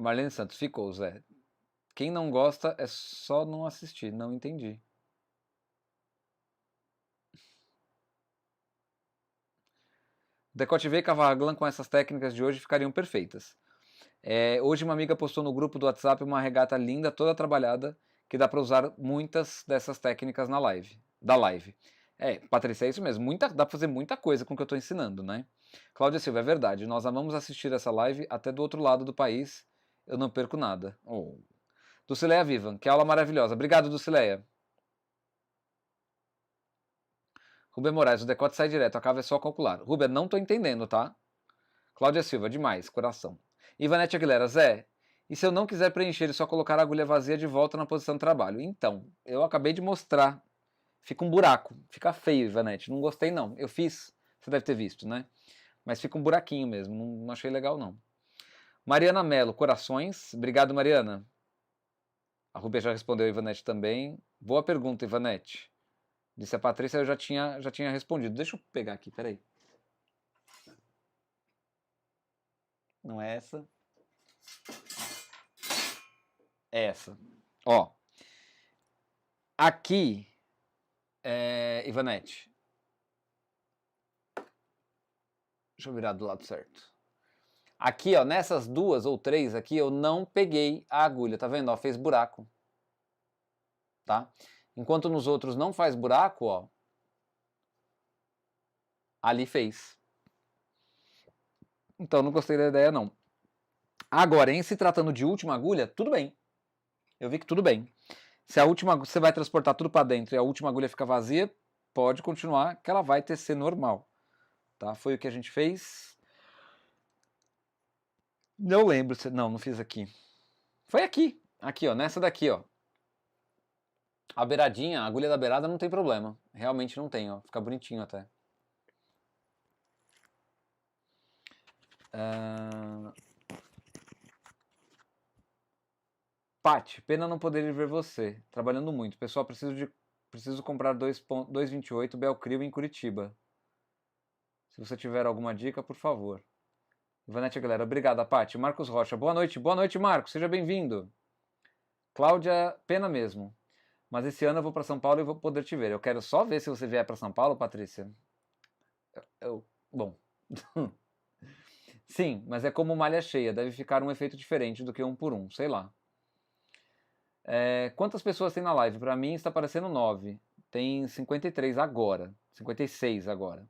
Marlene Santos, ficou, Zé. Quem não gosta é só não assistir, não entendi. Decote V e cavarraglan com essas técnicas de hoje ficariam perfeitas. Hoje uma amiga postou no grupo do WhatsApp uma regata linda, toda trabalhada, que dá para usar muitas dessas técnicas na live. Patrícia, é isso mesmo. Dá para fazer muita coisa com o que eu estou ensinando, né? Cláudia Silva, é verdade. Nós amamos assistir essa live até do outro lado do país. Eu não perco nada. Dulcileia Vivan, que aula maravilhosa. Obrigado, Dulcileia. Rubem Moraes, o decote sai direto, a cava é só calcular. Rubem, não estou entendendo, tá? Cláudia Silva, demais, coração. Ivanete Aguilera, Zé, e se eu não quiser preencher e só colocar a agulha vazia de volta na posição de trabalho? Então, eu acabei de mostrar. Fica um buraco. Fica feio, Ivanete. Não gostei, não. Eu fiz. Você deve ter visto, né? Mas fica um buraquinho mesmo. Não achei legal, não. Mariana Mello, corações. Obrigado, Mariana. A Rubia já respondeu a Ivanete também. Boa pergunta, Ivanete. Disse a Patrícia, eu já tinha respondido. Deixa eu pegar aqui, peraí. Não é essa. É essa. Ó. Aqui, Ivanete. Deixa eu virar do lado certo. Aqui, ó, nessas 2 ou 3 aqui, eu não peguei a agulha. Tá vendo? Ó, fez buraco. Tá? Enquanto nos outros não faz buraco, ó. Ali fez. Então, não gostei da ideia, não. Agora, em se tratando de última agulha, tudo bem. Eu vi que tudo bem. Se a última, você vai transportar tudo para dentro e a última agulha fica vazia, pode continuar, que ela vai tecer normal. Tá? Foi o que a gente fez. Não lembro. Não fiz aqui. Foi aqui. Aqui, ó. Nessa daqui, ó. A beiradinha, a agulha da beirada não tem problema. Realmente não tem, ó. Fica bonitinho até. Paty, pena não poder ver você. Trabalhando muito. Pessoal, preciso comprar 2,28 Belcrio em Curitiba. Se você tiver alguma dica, por favor. Ivanete, galera. Obrigada, Paty. Marcos Rocha. Boa noite, Marcos. Seja bem-vindo. Cláudia, pena mesmo. Mas esse ano eu vou para São Paulo e vou poder te ver. Eu quero só ver se você vier para São Paulo, Patrícia. Bom. Sim, mas é como malha cheia. Deve ficar um efeito diferente do que 1 por 1. Sei lá. Quantas pessoas tem na live? Para mim está aparecendo 9. Tem 53 agora. 56 agora.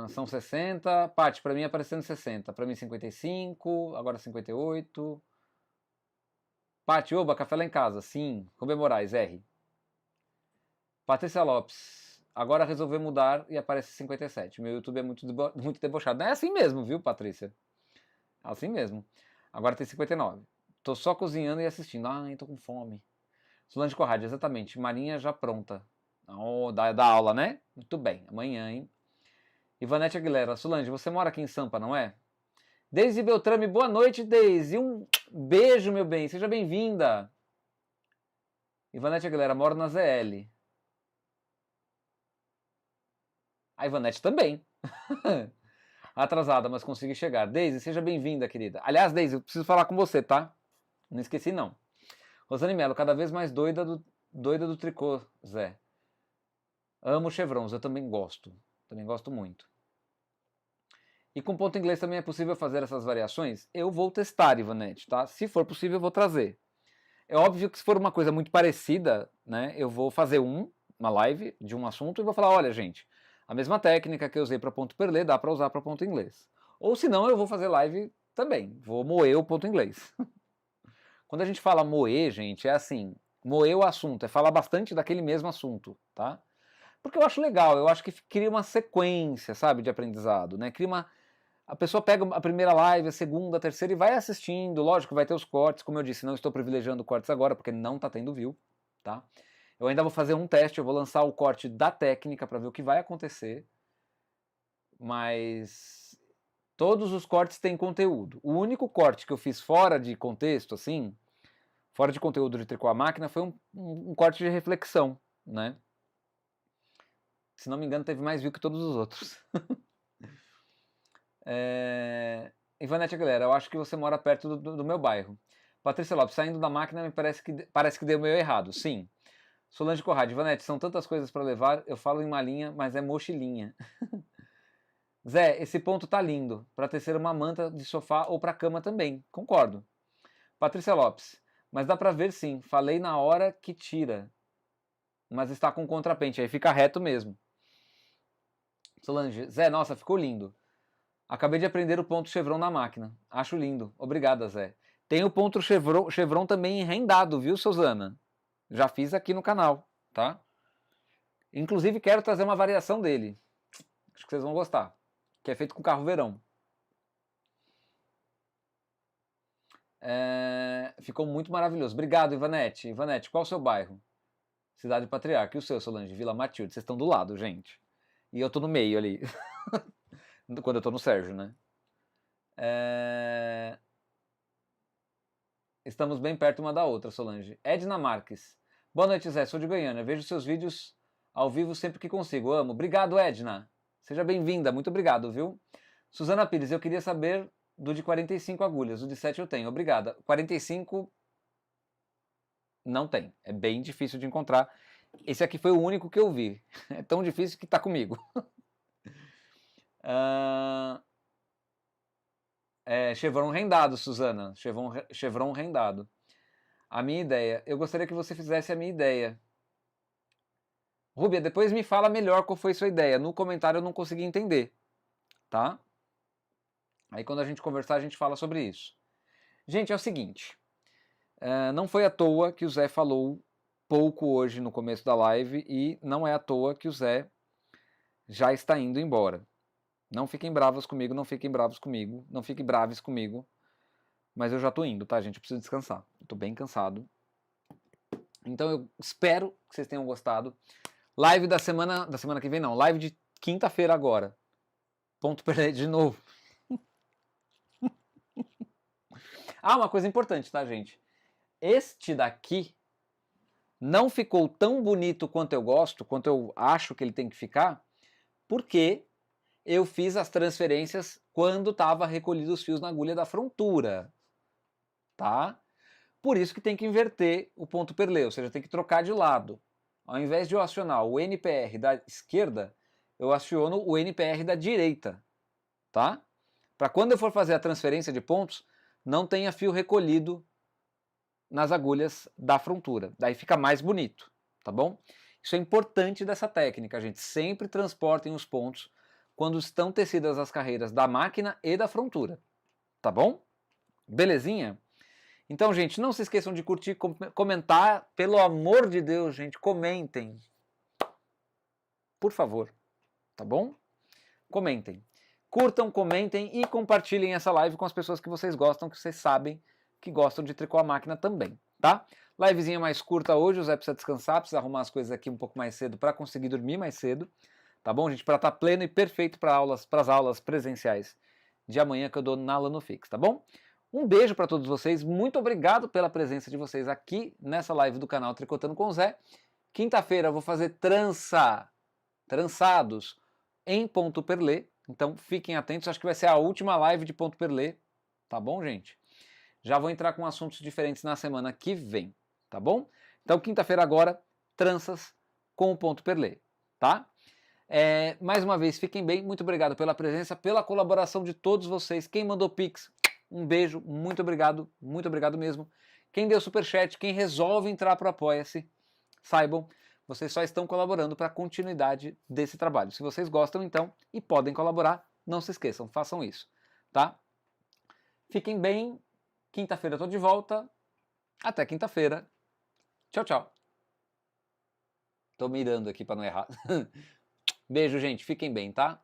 São 60. Paty, para mim aparecendo 60. Para mim 55. Agora 58. Paty, oba, café lá em casa. Sim. Rubem Moraes, R. Patrícia Lopes. Agora resolveu mudar e aparece 57. Meu YouTube é muito debochado. Não é assim mesmo, viu, Patrícia? Assim mesmo. Agora tem 59. Tô só cozinhando e assistindo. Ai, tô com fome. Solange Corrade, exatamente. Marinha já pronta. Da aula, né? Muito bem. Amanhã, hein? Ivanete Aguilera. Solange, você mora aqui em Sampa, não é? Deise Beltrame, boa noite, Deise. Um beijo, meu bem. Seja bem-vinda. Ivanete Aguilera, moro na ZL. A Ivanete também. Atrasada, mas consegui chegar. Deise, seja bem-vinda, querida. Aliás, Deise, eu preciso falar com você, tá? Não esqueci, não. Rosane Mello, cada vez mais doida do tricô, Zé. Amo chevrons, eu também gosto. Também gosto muito. E com ponto inglês também é possível fazer essas variações? Eu vou testar, Ivanete, tá? Se for possível, eu vou trazer. É óbvio que se for uma coisa muito parecida, né, eu vou fazer uma live de um assunto e vou falar, olha, gente, a mesma técnica que eu usei para ponto perlê dá para usar para ponto inglês. Ou se não, eu vou fazer live também, vou moer o ponto inglês. Quando a gente fala moer, gente, é assim, moer o assunto, é falar bastante daquele mesmo assunto, tá? Porque eu acho legal, eu acho que cria uma sequência, sabe, de aprendizado, né? A pessoa pega a primeira live, a segunda, a terceira e vai assistindo. Lógico, vai ter os cortes, como eu disse, não estou privilegiando cortes agora, porque não está tendo view, tá? Eu ainda vou fazer um teste, eu vou lançar o corte da técnica para ver o que vai acontecer. Mas todos os cortes têm conteúdo. O único corte que eu fiz fora de contexto, assim, fora de conteúdo de tricô à máquina, foi um corte de reflexão, né? Se não me engano, teve mais view que todos os outros. Ivanete Aguilera, eu acho que você mora perto do meu bairro. Patrícia Lopes, saindo da máquina, me parece que deu meio errado. Sim. Solange Corrade, Ivanete, são tantas coisas para levar, eu falo em malinha, mas é mochilinha. Zé, esse ponto tá lindo, para tecer uma manta de sofá ou para cama também, concordo. Patrícia Lopes, mas dá para ver sim, falei na hora que tira, mas está com contrapente, aí fica reto mesmo. Solange, Zé, nossa, ficou lindo. Acabei de aprender o ponto chevron na máquina. Acho lindo. Obrigada, Zé. Tem o ponto chevron também rendado, viu, Suzana? Já fiz aqui no canal, tá? Inclusive quero trazer uma variação dele. Acho que vocês vão gostar. Que é feito com carro verão. Ficou muito maravilhoso. Obrigado, Ivanete. Ivanete, qual o seu bairro? Cidade Patriarca. E o seu, Solange? Vila Matilde. Vocês estão do lado, gente. E eu tô no meio ali. Quando eu tô no Sérgio, né? Estamos bem perto uma da outra, Solange. Edna Marques. Boa noite, Zé. Sou de Goiânia. Vejo seus vídeos ao vivo sempre que consigo. Amo. Obrigado, Edna. Seja bem-vinda. Muito obrigado, viu? Suzana Pires, eu queria saber do de 45 agulhas. O de 7 eu tenho. Obrigada. 45 não tem. É bem difícil de encontrar. Esse aqui foi o único que eu vi. É tão difícil que tá comigo. Chevron rendado, Suzana. Chevron rendado. A minha ideia. Eu gostaria que você fizesse a minha ideia. Rúbia, depois me fala melhor qual foi sua ideia. No comentário eu não consegui entender. Tá? Aí quando a gente conversar, a gente fala sobre isso. Gente, é o seguinte. Não foi à toa que o Zé falou pouco hoje no começo da live e não é à toa que o Zé já está indo embora. Não fiquem bravos comigo, não fiquem bravos comigo, não fiquem braves comigo. Mas eu já tô indo, tá, gente? Eu preciso descansar. Eu tô bem cansado. Então eu espero que vocês tenham gostado. Live da semana que vem não, live de quinta-feira agora. Ponto perder de novo. Uma coisa importante, tá, gente? Este daqui não ficou tão bonito quanto eu gosto, quanto eu acho que ele tem que ficar, porque eu fiz as transferências quando estava recolhido os fios na agulha da frontura, tá? Por isso que tem que inverter o ponto perlê, ou seja, tem que trocar de lado. Ao invés de eu acionar o NPR da esquerda, eu aciono o NPR da direita, tá? Para quando eu for fazer a transferência de pontos, não tenha fio recolhido nas agulhas da frontura. Daí fica mais bonito, tá bom? Isso é importante dessa técnica, gente. Sempre transportem os pontos quando estão tecidas as carreiras da máquina e da frontura, tá bom? Belezinha? Então, gente, não se esqueçam de curtir, comentar. Pelo amor de Deus, gente, comentem. Por favor, tá bom? Comentem. Curtam, comentem e compartilhem essa live com as pessoas que vocês gostam, que vocês sabem que gostam de tricô à máquina também, tá? Livezinha mais curta hoje, o Zé precisa descansar, precisa arrumar as coisas aqui um pouco mais cedo para conseguir dormir mais cedo, tá bom, gente? Para estar pleno e perfeito para as aulas presenciais de amanhã que eu dou na Lanofix, tá bom? Um beijo para todos vocês, muito obrigado pela presença de vocês aqui nessa live do canal Tricotando com o Zé. Quinta-feira eu vou fazer trançados em ponto perlê, então fiquem atentos, acho que vai ser a última live de ponto perlê, tá bom, gente? Já vou entrar com assuntos diferentes na semana que vem, tá bom? Então quinta-feira agora, tranças com o ponto perlê, tá? Mais uma vez, fiquem bem, muito obrigado pela presença, pela colaboração de todos vocês. Quem mandou Pix, um beijo, muito obrigado mesmo. Quem deu superchat, quem resolve entrar para o Apoia-se, saibam, vocês só estão colaborando para a continuidade desse trabalho. Se vocês gostam, então, e podem colaborar, não se esqueçam, façam isso, tá? Fiquem bem, quinta-feira eu tô de volta, até quinta-feira. Tchau, tchau. Tô mirando aqui para não errar. Beijo, gente, fiquem bem, tá?